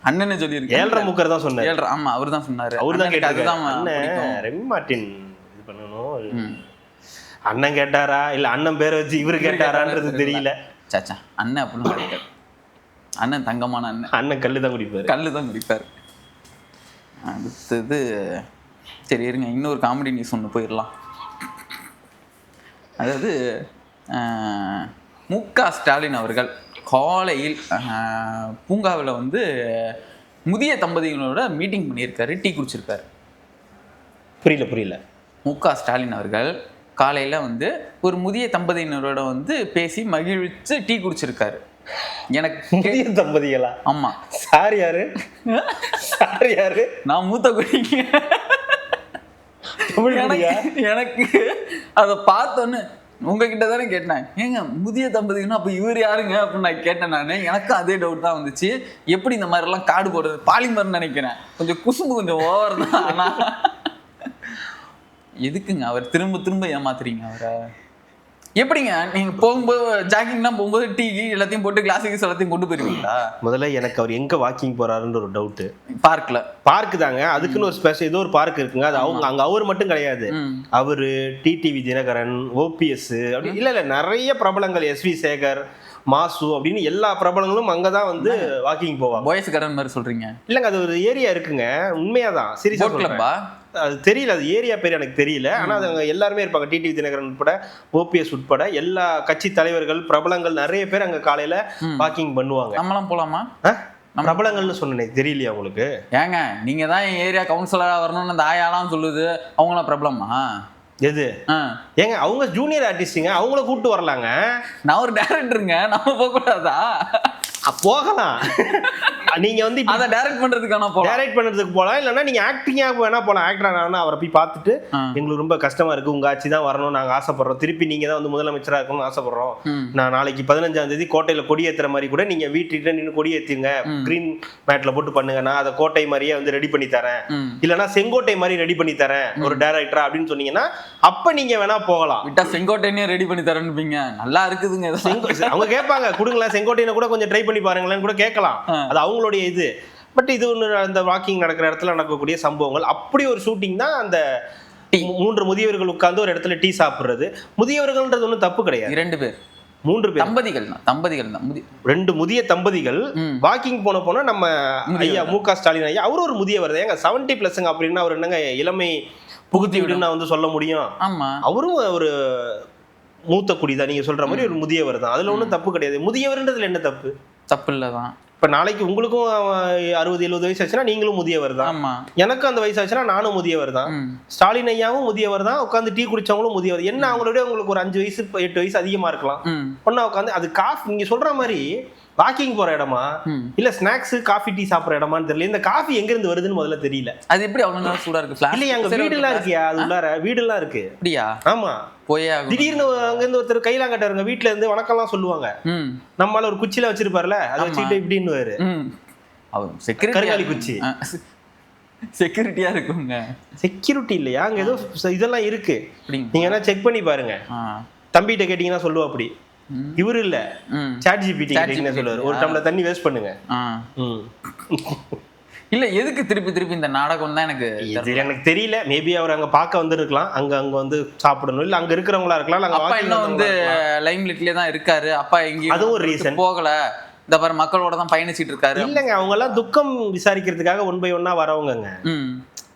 அண்ணனை சொல்லியிருக்கேன். 7.5 முக்கர் தான் சொன்னார். ஆமா அவர் தான் சொன்னாரு, அவர் தான் கேட்டாரு. அண்ணன் ரெமி மார்டின் இது பண்ணணும், அண்ணன் கேட்டாரா இல்ல அண்ணன் பேரை வச்சு இவரு கேட்டாரான்றது தெரியல. சாச்சா அண்ணன் அப்படின்னு, அண்ணன் தங்கமான அண்ணன் கல்லு தான் குடிப்பார். அடுத்தது சரி இருங்க, இன்னொரு காமெடி நியூஸ் ஒன்று போயிடலாம். அதாவது மு.க. ஸ்டாலின் அவர்கள் காலையில் பூங்காவில் வந்து முதிய தம்பதிகளோட மீட்டிங் பண்ணியிருக்காரு, டீ குடிச்சிருக்காரு. புரியல. மு.க. ஸ்டாலின் அவர்கள் காலையில் வந்து ஒரு முதிய தம்பதியினரோட வந்து பேசி மகிழ்ச்சி டீ குடிச்சிருக்காரு. எனக்கு முதிய தம்பதிகளா? ஆமா. சார் யாரு? நான் மூத்த குடிங்க. எனக்கு அதை பார்த்தோன்னு உங்ககிட்ட தானே கேட்டேன், ஏங்க முதிய தம்பதிங்கன்னா அப்ப இவர் யாருங்க அப்படின்னு நான் கேட்டேன். நான் எனக்கும் அதே டவுட் தான் வந்துச்சு, எப்படி இந்த மாதிரி எல்லாம் கார்டு போடுறது, பாலிமர்னு நினைக்கிறேன், கொஞ்சம் குசும்பு கொஞ்சம் ஓவர் தான். ஆனா எதுக்குங்க அவர் திரும்ப ஏமாத்துறீங்க அவரை? எப்படிங்க நீங்க போகும்போது ஜாக்கிங்லாம் போகும்போது டீ எல்லாத்தையும் போட்டு கிளாஸுக்கு எல்லாத்தையும் கொண்டு போயிருவீங்களா? முதல்ல எனக்கு அவர் எங்க வாக்கிங் போறாருன்னு ஒரு டவுட். பார்க் தாங்க, அதுக்குன்னு ஒரு ஸ்பெஷல் ஏதோ ஒரு பார்க் இருக்குங்க, அது அவங்க அங்க அவர் மட்டும் கிடையாது, அவரு டிடிவி தினகரன், OPS அப்படி இல்ல நிறைய பிரபலங்கள், SV சேகர், மாசு அப்படின்னு எல்லா பிரபலங்களும் அங்கதான் வந்து வாக்கிங் போவாங்க. பாய்ஸ் கார்டன் மாதிரி சொல்றீங்க? இல்லங்க அது ஒரு ஏரியா இருக்குங்க, உண்மையாதான், சீரியஸா சொல்றேன். அது தெரியல, அது ஏரியா பேர் எனக்கு தெரியல, ஆனா அது அங்க எல்லாருமே இருப்பாங்க, டிடிவி தினகரன் உட்பட, OPS உட்பட எல்லா கட்சி தலைவர்கள் பிரபலங்கள் நிறைய பேர் அங்க காலையில வாக்கிங் பண்ணுவாங்க. நம்மளாம் போலாமா? பிரபலங்கள்னு சொன்னேன், தெரியலையா உங்களுக்கு? ஏங்க நீங்க தான் என் ஏரியா கவுன்சிலரா வரணும்னு அந்த ஆயாலாம் சொல்லுது, அவங்களாம் பிரபலமா? எது ஏங்க அவங்க ஜூனியர் ஆர்டிஸ்டுங்க, அவங்கள கூப்பிட்டு வரலாங்க. நான் ஒரு டைரக்டருங்க, நம்ம போக கூடாதா? போகலாம், நீங்க வந்து அதை டைரக்ட் பண்றதுக்கான போலாம். டைரக்ட் பண்றதுக்கு போலாம், இல்லைன்னா நீங்க ஆக்டிங்கா வேணா போலாம். ஆக்டரா வேணா அவரை போய் பார்த்துட்டு எங்களுக்கு ரொம்ப கஷ்டமா இருக்கு, உங்க ஆட்சி தான் வரணும் நாங்க ஆசைப்படுறோம், திருப்பி நீங்க தான் வந்து முதலமைச்சரா இருக்கணும்னு ஆசைப்படுறோம், நான் நாளைக்கு 15ஆம் தேதி கோட்டையில கொடியேற்றுற மாதிரி கூட நீங்க வீட்டுக்கிட்ட நின்று கொடியேற்றுங்க, கிரீன் மேட்ல போட்டு பண்ணுங்க, நான் அதை கோட்டை மாதிரியே வந்து ரெடி பண்ணி தரேன், இல்லைன்னா செங்கோட்டை மாதிரி ரெடி பண்ணி தரேன் ஒரு டைரக்டரா அப்படின்னு சொன்னீங்கன்னா அப்ப நீங்க வேணா போகலாம். விட்டா செங்கோட்டையனே ரெடி பண்ணி தரேன்னுப்பீங்க, நல்லா இருக்குதுங்க. அவங்க கேட்பாங்க கொடுங்களேன் செங்கோட்டையின கூட கொஞ்சம் ட்ரை பண்ணி பாருங்களேன்னு கூட கேட்கலாம், அது அவங்களுடைய இது. பட் இது ஒன்று அந்த வாக்கிங் நடக்கிற இடத்துல நடக்கக்கூடிய சம்பவங்கள். அப்படி ஒரு ஷூட்டிங் தான் அந்த 3 முதியவர்கள் உட்கார்ந்து ஒரு இடத்துல டீ சாப்பிடுறது. முதியவர்கள்ன்றது ஒன்றும் தப்பு கிடையாது, 2 பேர் 3 பேர் தம்பதிகள் தான் 2 முதிய தம்பதிகள் வாக்கிங் போனா நம்ம ஐயா மு.க. ஸ்டாலின் ஐயா அவரு ஒரு முதியவர் தான். 70+ அப்படின்னா அவர் என்னங்க இளமை புகுத்தி விடுன்னு நான் வந்து சொல்ல முடியும். ஆமா, அவரும் ஒரு மூத்த குடிதான், நீங்க சொல்ற மாதிரி ஒரு முதியவர் தான், அதுல ஒன்றும் தப்பு கிடையாது. முதியவர்ன்றதுல என்ன தப்பு? தப்பு இல்லதான். இப்ப நாளைக்கு உங்களுக்கும் 60-70 வயசு ஆச்சுன்னா நீங்களும் முதியவர் தான், எனக்கும் அந்த வயசு ஆச்சுன்னா நானும் முதியவர் தான், ஸ்டாலின் ஐயாவும் முதியவர் தான், உட்காந்து டீ குடிச்சவங்களும் முதியவர். என்ன அவங்களோட உங்களுக்கு ஒரு 5 வயசு 8 வயசு அதிகமா இருக்கலாம், ஒன்னா உட்காந்து அது காஃபி நீங்க சொல்ற மாதிரி வாக்கிங் போற இடமா இல்ல ஸ்நாக்ஸ் காஃபி டீ சாப்பிடுற இடமான்னு தெரியல. இந்த காஃபி எங்க இருந்து வருதுன்னு முதல்ல தெரியல. அது எப்படி அவ்வளவு சூடா இருக்கு? இல்ல அங்க வீடு எல்லாம் இருக்கியா, அது உள்ளார வீடு எல்லாம் இருக்கு. அப்படியா? ஆமா, போயே திடீர்னு அங்க இருந்து ஒருத்தர் கையிலாங்கட்டாருங்க வீட்டுல இருந்து வணக்கம் எல்லாம் சொல்லுவாங்க, நம்மளால ஒரு குச்சியில வச்சிருப்பாருல அதை வச்சுக்கிட்டு இப்படின்னு அவர் செக்யூரிட்டி கருங்காலி குச்சி செக்யூரிட்டியா இருக்குங்க. செக்யூரிட்டி இல்லையா அங்க ஏதோ இதெல்லாம் இருக்கு, நீங்க என்ன செக் பண்ணி பாருங்க. தம்பிகிட்ட கேட்டீங்கன்னா சொல்லுவா அப்படி, இவரு இல்ல ChatGPT சொல்லுவாரு ஒரு டம்ளர் தண்ணி வேஸ்ட் பண்ணுங்க. இல்ல எதுக்கு திருப்பி இந்த நாடகம் தான் எனக்கு தெரியல. மேபி அவர் அங்க பார்க்க வந்திருக்கலாம், அங்க வந்து சாப்பிடணும், இல்ல அங்க இருக்கிறவங்களா இருக்கலாம். அப்பா இன்னும் வந்து லைம்லைட்லயே தான் இருக்காரு, அப்பா எங்கேயும் அதுவும் ஒரு ரீசன் போகல, இந்த பாரு மக்களோட தான் பயணிச்சிட்டு இருக்காரு. இல்லங்க அவங்க எல்லாம் துக்கம் விசாரிக்கிறதுக்காக 1 by 1 வரவங்க.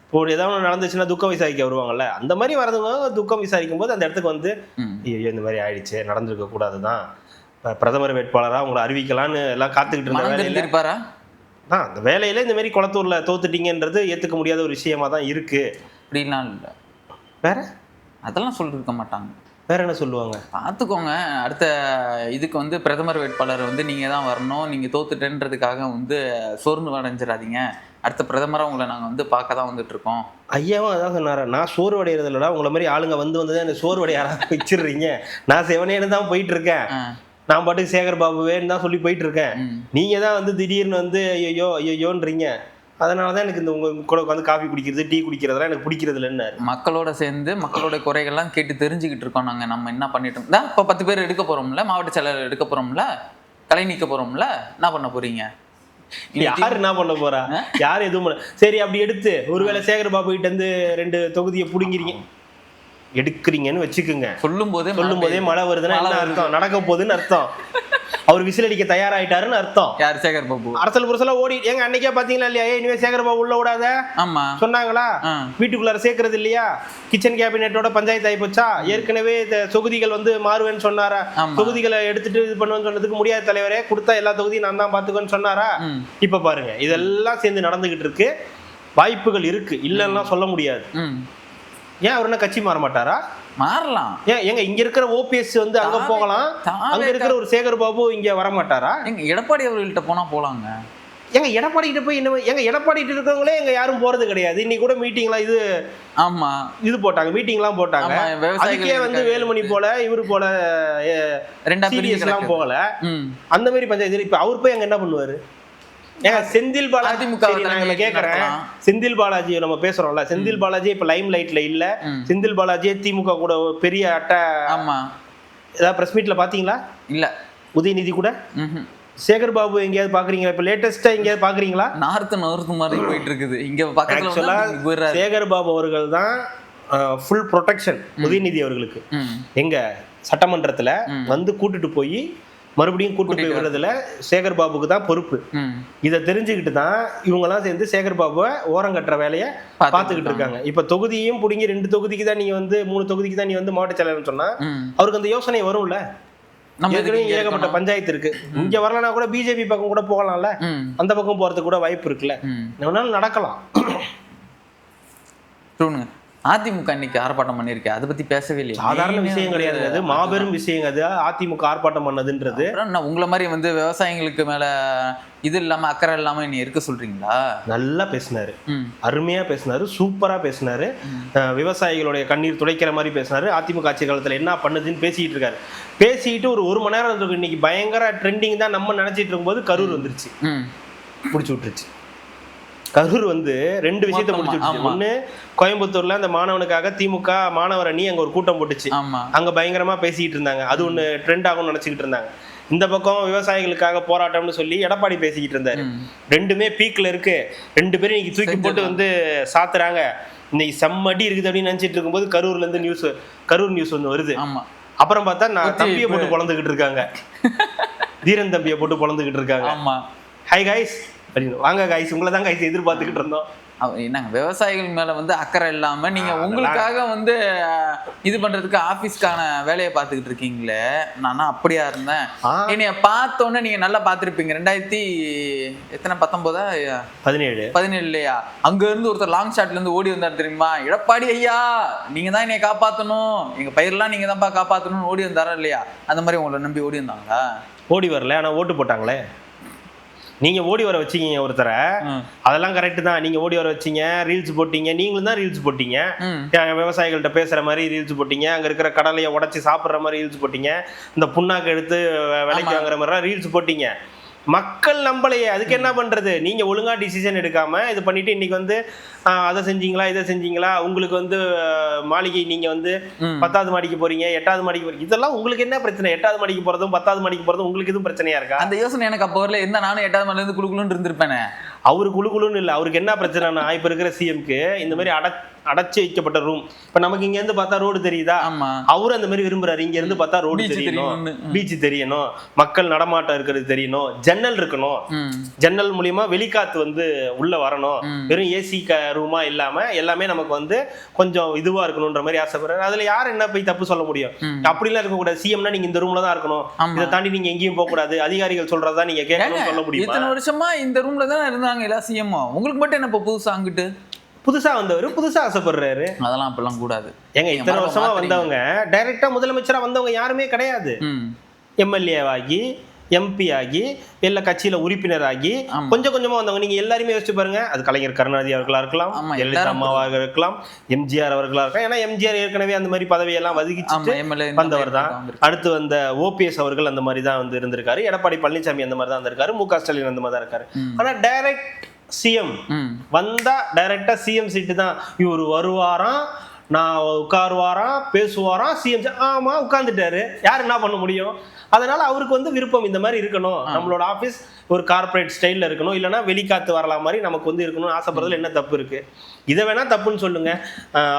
இப்போ ஏதாவது நடந்துச்சுன்னா துக்கம் விசாரிக்க வருவாங்கல்ல, அந்த மாதிரி வரதுங்க துக்கம் விசாரிக்கும் போது அந்த இடத்துக்கு வந்து ஐயோ இந்த மாதிரி ஆயிடுச்சு, நடந்திருக்க கூடாதுதான், பிரதமர் வேட்பாளரா உங்களை அறிவிக்கலான்னு எல்லாம் காத்துக்கிட்டு இருந்தாங்க. அந்த வேலையில இந்த மாதிரி குளத்தூர்ல தோத்துட்டீங்கன்றது ஏத்துக்க முடியாத ஒரு விஷயமா தான் இருக்கு. அப்படிலாம் இல்லை, வேற அதெல்லாம் சொல்லிருக்க மாட்டாங்க. வேற என்ன சொல்லுவாங்க? பார்த்துக்கோங்க, அடுத்த இதுக்கு வந்து பிரதமர் வேட்பாளர் வந்து நீங்க தான் வரணும், நீங்க தோத்துட்டேன்றதுக்காக வந்து சோர்ந்து அடைஞ்சிடாதீங்க, அடுத்த பிரதமராக உங்களை நாங்கள் வந்து பார்க்க தான் வந்துட்டு இருக்கோம். ஐயாவும் அதான் சொன்னார், நான் சோர்வு அடைகிறது இல்லைடா, உங்களை மாதிரி ஆளுங்க வந்து அந்த சோர்வு அடையாராக வச்சிடுறீங்க, நான் செவனேன்னு தான் போயிட்டு இருக்கேன், நான் பாட்டுக்கு சேகர் பாபுவேன்னு தான் சொல்லி போயிட்டு இருக்கேன், நீங்க தான் வந்து திடீர்னு வந்து ஐயோன்றீங்க, அதனால தான் எனக்கு இந்த உங்க கூட உட்காந்து காஃபி குடிக்கிறது டீ குடிக்கிறதுலாம் எனக்கு பிடிக்கிறது இல்லைன்னு. மக்களோட சேர்ந்து மக்களோட குறைகள்லாம் கேட்டு தெரிஞ்சுக்கிட்டு இருக்கோம் நாங்கள், நம்ம என்ன பண்ணிட்டு இருந்தா இப்போ 10 பேர் எடுக்க போறோம்ல, மாவட்ட செயலர் எடுக்க போறோம்ல, கலை நீக்க போறோம்ல, என்ன பண்ண போறீங்க? யாரு என்ன பண்ண போறா, யாரு எதுவும் பண்ண. சரி அப்படி எடுத்து ஒருவேளை சேகர் பாபு கிட்ட இருந்து 2 தொகுதியை புடுங்கிறீங்க எடுக்கிறீங்கன்னு வச்சுக்குங்க, சொல்லும் போதே மழை வருதுன்னா என்ன அர்த்தம்? நடக்க போகுதுன்னு அர்த்தம். அவர் விசில் அடிக்க தயாராயிட்டாருன்னு அர்த்தம். யார்? சேகர் பாபு. அரசல் புரசலா ஓடி எங்க அன்னைக்கே பாத்தீங்களா இல்லையா, இனிமே சேகர் பாபு உள்ள விடாத சொன்னாங்களா, வீட்டுக்குள்ளார சேர்க்கறது இல்லையா, கிச்சன் கேபினெட்டோட பஞ்சாயத்து ஆகி போச்சா, ஏற்கனவே தொகுதிகள் வந்து மாறுவேன்னு சொன்னாரா, தொகுதிகளை எடுத்துட்டு இது பண்ணுவேன்னு சொன்னதுக்கு முடியாத தலைவரே கொடுத்தா எல்லா தொகுதியும் நான் தான் பாத்துக்கோன்னு சொன்னாரா. இப்ப பாருங்க இதெல்லாம் சேர்ந்து நடந்துகிட்டு இருக்கு, வாய்ப்புகள் இருக்கு, இல்லன்னா சொல்ல முடியாது. ஏன் அவர் என்ன கட்சி மாற மாட்டாரா? மாறலாம். ஏன் எங்க இங்க இருக்கிற ஓபிஎஸ் வந்து அங்க போகலாம், அங்க இருக்கிற ஒரு சேகர் பாபு இங்க வர மாட்டாரா? எங்க எடப்பாடி அவர்கள்ட்ட போனா போலாங்க. எங்க எடப்பாடி கிட்ட போய் என்ன, எங்க எடப்பாடி கிட்ட இருக்கிறவங்களே எங்க யாரும் போறது கிடையாது. இன்னைக்கு கூட மீட்டிங்லாம் இது இது போட்டாங்க, மீட்டிங்லாம் போட்டாங்க. அதுக்கே வந்து வேலுமணி போல இவரு போல எல்லாம் போகல, அந்த மாதிரி பஞ்சாயத்து. இப்ப அவர் போய் அங்க என்ன பண்ணுவாரு? ஏங்க செந்தில் பாலாஜி கேக்குறேன், செந்தில் பாலாஜி நம்ம பேசுறோம்ல, செந்தில் பாலாஜி இப்ப லைம் லைட்ல இல்ல, செந்தில் பாலாஜி திமுக கூட பெரிய அட்டை ஏதாவது பிரஸ் மீட்ல பாத்தீங்களா? இல்ல. உதயநிதி கூட சேகர் பாபு எங்கேயாவது பாக்குறீங்களா? இப்ப லேட்டஸ்டா எங்கேயாவது பாக்குறீங்களா? நார்த் மாதிரி போயிட்டு இருக்குது இங்க பக்கத்துல. சேகர் பாபு அவர்கள் தான் ஃபுல் ப்ரொடெக்ஷன் உதயநிதி அவர்களுக்கு. எங்க சட்டமன்றத்துல வந்து கூட்டிட்டு போய் மறுபடியும் கூட்டு போய் விடுறதுல சேகர் பாபுக்கு தான் பொறுப்பு. இதை தெரிஞ்சுக்கிட்டு தான் இவங்கெல்லாம் சேர்ந்து சேகர் பாபுவை ஓரம் கட்டுற வேலையை பார்த்துக்கிட்டு இருக்காங்க. இப்ப தொகுதியும் பிடிங்கி 2 தொகுதிக்கு தான் நீ வந்து 3 தொகுதிக்கு தான் நீ வந்து மாவட்ட செயலர்னு சொன்னா அவருக்கு அந்த யோசனை வரும்ல. ஏகப்பட்ட பஞ்சாயத்து இருக்கு, இங்க வரலன்னா கூட பிஜேபி பக்கம் கூட போகலாம்ல, அந்த பக்கம் போறதுக்கு கூட வாய்ப்பு இருக்குல்ல, நடக்கலாம். அதிமுக இன்னைக்கு ஆர்ப்பாட்டம் பண்ணிருக்கேன், அதை பத்தி பேசவே இல்லையா? சாதாரண விஷயம் கிடையாது, அது மாபெரும் விஷயம். அது அதிமுக ஆர்ப்பாட்டம் பண்ணதுன்றது. நான் உங்களை மாதிரி வந்து விவசாயிகளுக்கு மேல இது இல்லாம அக்கறை இல்லாம நீ இருக்க சொல்றீங்களா? நல்லா பேசினாரு, அருமையா பேசினாரு, சூப்பரா பேசினாரு. விவசாயிகளுடைய கண்ணீர் துடைக்கிற மாதிரி பேசினாரு. அதிமுக ஆட்சி காலத்துல என்ன பண்ணுதுன்னு பேசிட்டு இருக்காரு. பேசிட்டு ஒரு மணி நேரம் இருக்கு. இன்னைக்கு பயங்கர ட்ரெண்டிங் தான் நம்ம நினைச்சிட்டு இருக்கும்போது கரூர் வந்துருச்சு, முடிச்சு விட்டுருச்சு. கரூர் வந்து 2 விஷயத்த முடிச்சு. ஒண்ணு, கோயம்புத்தூர்ல அந்த மாணவனுக்காக திமுக மாணவர் அணி அங்க ஒரு கூட்டம் போட்டுச்சு, அங்க பயங்கரமா பேசிட்டு இருந்தாங்க. அது ஒண்ணு ட்ரெண்ட் ஆகும்னு நினைச்சுக்கிட்டு இருந்தாங்க. இந்த பக்கம் விவசாயிகளுக்காக போராட்டம்னு சொல்லி எடப்பாடி பேசிக்கிட்டு இருந்தாரு. ரெண்டுமே பீக்ல இருக்கு. 2 பேரும் இன்னைக்கு தூக்கி போட்டு வந்து சாத்துறாங்க. இன்னைக்கு செம்மடி இருக்குது அப்படின்னு நினைச்சிட்டு இருக்கும்போது கரூர்ல இருந்து கரூர் நியூஸ் ஒன்று வருது. அப்புறம் பார்த்தா நான் தம்பியை போட்டு பொழந்துகிட்டு இருக்காங்க, தீரன் தம்பியை போட்டு பொழந்துகிட்டு இருக்காங்க. ஹை கைஸ் அப்படின்னு, வாங்க கைஸ், உங்களை தான் கைஸ் எதிர்பார்த்துக்கிட்டு இருந்தோம். என்னங்க விவசாயிகள் மேல வந்து அக்கறை இல்லாம நீங்க உங்களுக்காக வந்து இது பண்றதுக்கு ஆபீஸ்க்கான வேலையை பார்த்துக்கிட்டு இருக்கீங்களே. நானா அப்படியா இருந்தேன், என்னைய பார்த்தோன்னே நீங்க நல்லா பார்த்துருப்பீங்க. 2017 அங்க இருந்து ஒருத்தர் லாங் ஷாட்ல இருந்து ஓடி வந்தாரு தெரியுமா? எடப்பாடி ஐயா நீங்க தான் என்னைய காப்பாற்றணும், எங்க பயிரெல்லாம் நீங்க தான்ப்பா காப்பாற்றணும்னு ஓடி வந்தாரா இல்லையா? அந்த மாதிரி உங்களை நம்பி ஓடி வந்தாங்களா? ஓடி வரல, ஆனா ஓட்டு போட்டாங்களே. நீங்க ஓடி வர வச்சிங்க ஒருத்தரை, அதெல்லாம் கரெக்ட் தான். நீங்க ஓடி வர வச்சீங்க, ரீல்ஸ் போட்டீங்க, நீங்களும் தான் ரீல்ஸ் போட்டீங்க. விவசாயிகள்கிட்ட பேசுற மாதிரி ரீல்ஸ் போட்டீங்க, அங்க இருக்கிற கடலையை உடைச்சி சாப்பிட்ற மாதிரி ரீல்ஸ் போட்டீங்க, இந்த புண்ணாக்கு எடுத்து விலைக்கு வாங்குற மாதிரி ரீல்ஸ் போட்டீங்க. மக்கள் நம்பலையே, அதுக்கு என்ன பண்றது? நீங்க ஒழுங்கா டிசிஷன் எடுக்காம இது பண்ணிட்டு இன்னைக்கு வந்து அதை செஞ்சீங்களா இதை செஞ்சீங்களா, உங்களுக்கு வந்து மாளிகை நீங்க வந்து 10வது மாடிக்கு போறீங்க, 8வது மாடிக்கு போறீங்க, இதெல்லாம் உங்களுக்கு என்ன பிரச்சனை? 8வது மாடிக்கு போறதும் 10வது மாடிக்கு போறதும் உங்களுக்கு எதுவும் பிரச்சனையா இருக்கா? அந்த யோசனை எனக்கு அப்போ வரல. என்ன நானும் 8வது மாடில இருந்து குழுக்குழுன்னு இருந்திருப்பேனே. அவரு குழுக்குழுன்னு இல்லை, அவருக்கு என்ன பிரச்சனைனா இப்ப இருக்கிற சிஎம்க்கு இந்த மாதிரி அடைச்சி வைக்கப்பட்ட ரூம். இப்ப நமக்கு இங்க இருந்து பார்த்தா ரோடு தெரியுதா? அவரு அந்த மாதிரி விரும்புறாரு. இங்க இருந்து பார்த்தா ரோடு தெரியணும், பீச் தெரியணும், மக்கள் நடமாட்டம் இருக்கிறது தெரியணும், ஜன்னல் இருக்கணும், ஜன்னல் மூலியமா வெளிக்காத்து வந்து உள்ள வரணும், வெறும் ஏசி ரூமா இல்லாம எல்லாமே நமக்கு வந்து கொஞ்சம் இதுவா இருக்கணும்ன்ற மாதிரி ஆசைப்படுறாரு. அதுல யார் என்ன போய் தப்பு சொல்ல முடியும்? அப்படிலாம் இருக்கக்கூடாது. சிஎம்னா நீங்க இந்த ரூம்ல தான் இருக்கணும், இதை தாண்டி நீங்க எங்கேயும் போக கூடாது, அதிகாரிகள் சொல்றதா நீங்க கேட்கணும்னு சொல்ல முடியும். இத்தனை வருஷமா இந்த ரூம்ல தான் இருந்தாங்க எல்லா சிஎம், உங்களுக்கு மட்டும் என்ன புதுசா அங்கிட்டு புதுசா வந்தவர் புதுசா ஆசைப்படுறாரு? அதெல்லாம் அப்பெல்லாம் கூடாது. ஏங்க இத்தனை வருஷமா வந்தவங்க டைரக்டா முதலமைச்சரா வந்தவங்க யாருமே கிடையாது. எம்எல்ஏ ஆகி எம்பி ஆகி எல்லா கட்சியில உறுப்பினர் ஆகி கொஞ்சம் கொஞ்சமா வந்தவங்க. நீங்க எல்லாருமே யோசிச்சு பாருங்க. அது கலைஞர் கருணாநிதி அவர்களா இருக்கலாம், ஜெயலலிதா அம்மாவாக இருக்கலாம், எம்ஜிஆர் அவர்களா இருக்கலாம். ஏன்னா எம்ஜிஆர் ஏற்கனவே அந்த மாதிரி பதவியெல்லாம் வகிச்சுட்டு வந்தவர் தான். அடுத்து வந்த ஓபிஎஸ் அவர்கள் அந்த மாதிரி தான் வந்து இருந்திருக்காரு. எடப்பாடி பழனிசாமி அந்த மாதிரி தான் இருந்திருக்காரு. மு.க. ஸ்டாலின் அந்த மாதிரி தான் இருக்காரு. ஆனா டைரக்ட் சிஎம் வந்தா டைரக்டா சிஎம் சீட்டு தான். இவர் வருவாராம், நான் உட்காருவாராம், பேசுவாராம், சிஎம் ஆமா உட்கார்ந்துட்டாரு. யார் என்ன பண்ண முடியும்? அதனால அவருக்கு வந்து விருப்பம் இந்த மாதிரி இருக்கணும், நம்மளோட ஆஃபீஸ் ஒரு கார்பரேட் ஸ்டைலில் இருக்கணும், இல்லைனா வெளிக்காத்து வரலாம் மாதிரி நமக்கு வந்து இருக்கணும்னு ஆசைப்படுறதுல என்ன தப்பு இருக்கு? இதை வேணா தப்புன்னு சொல்லுங்க.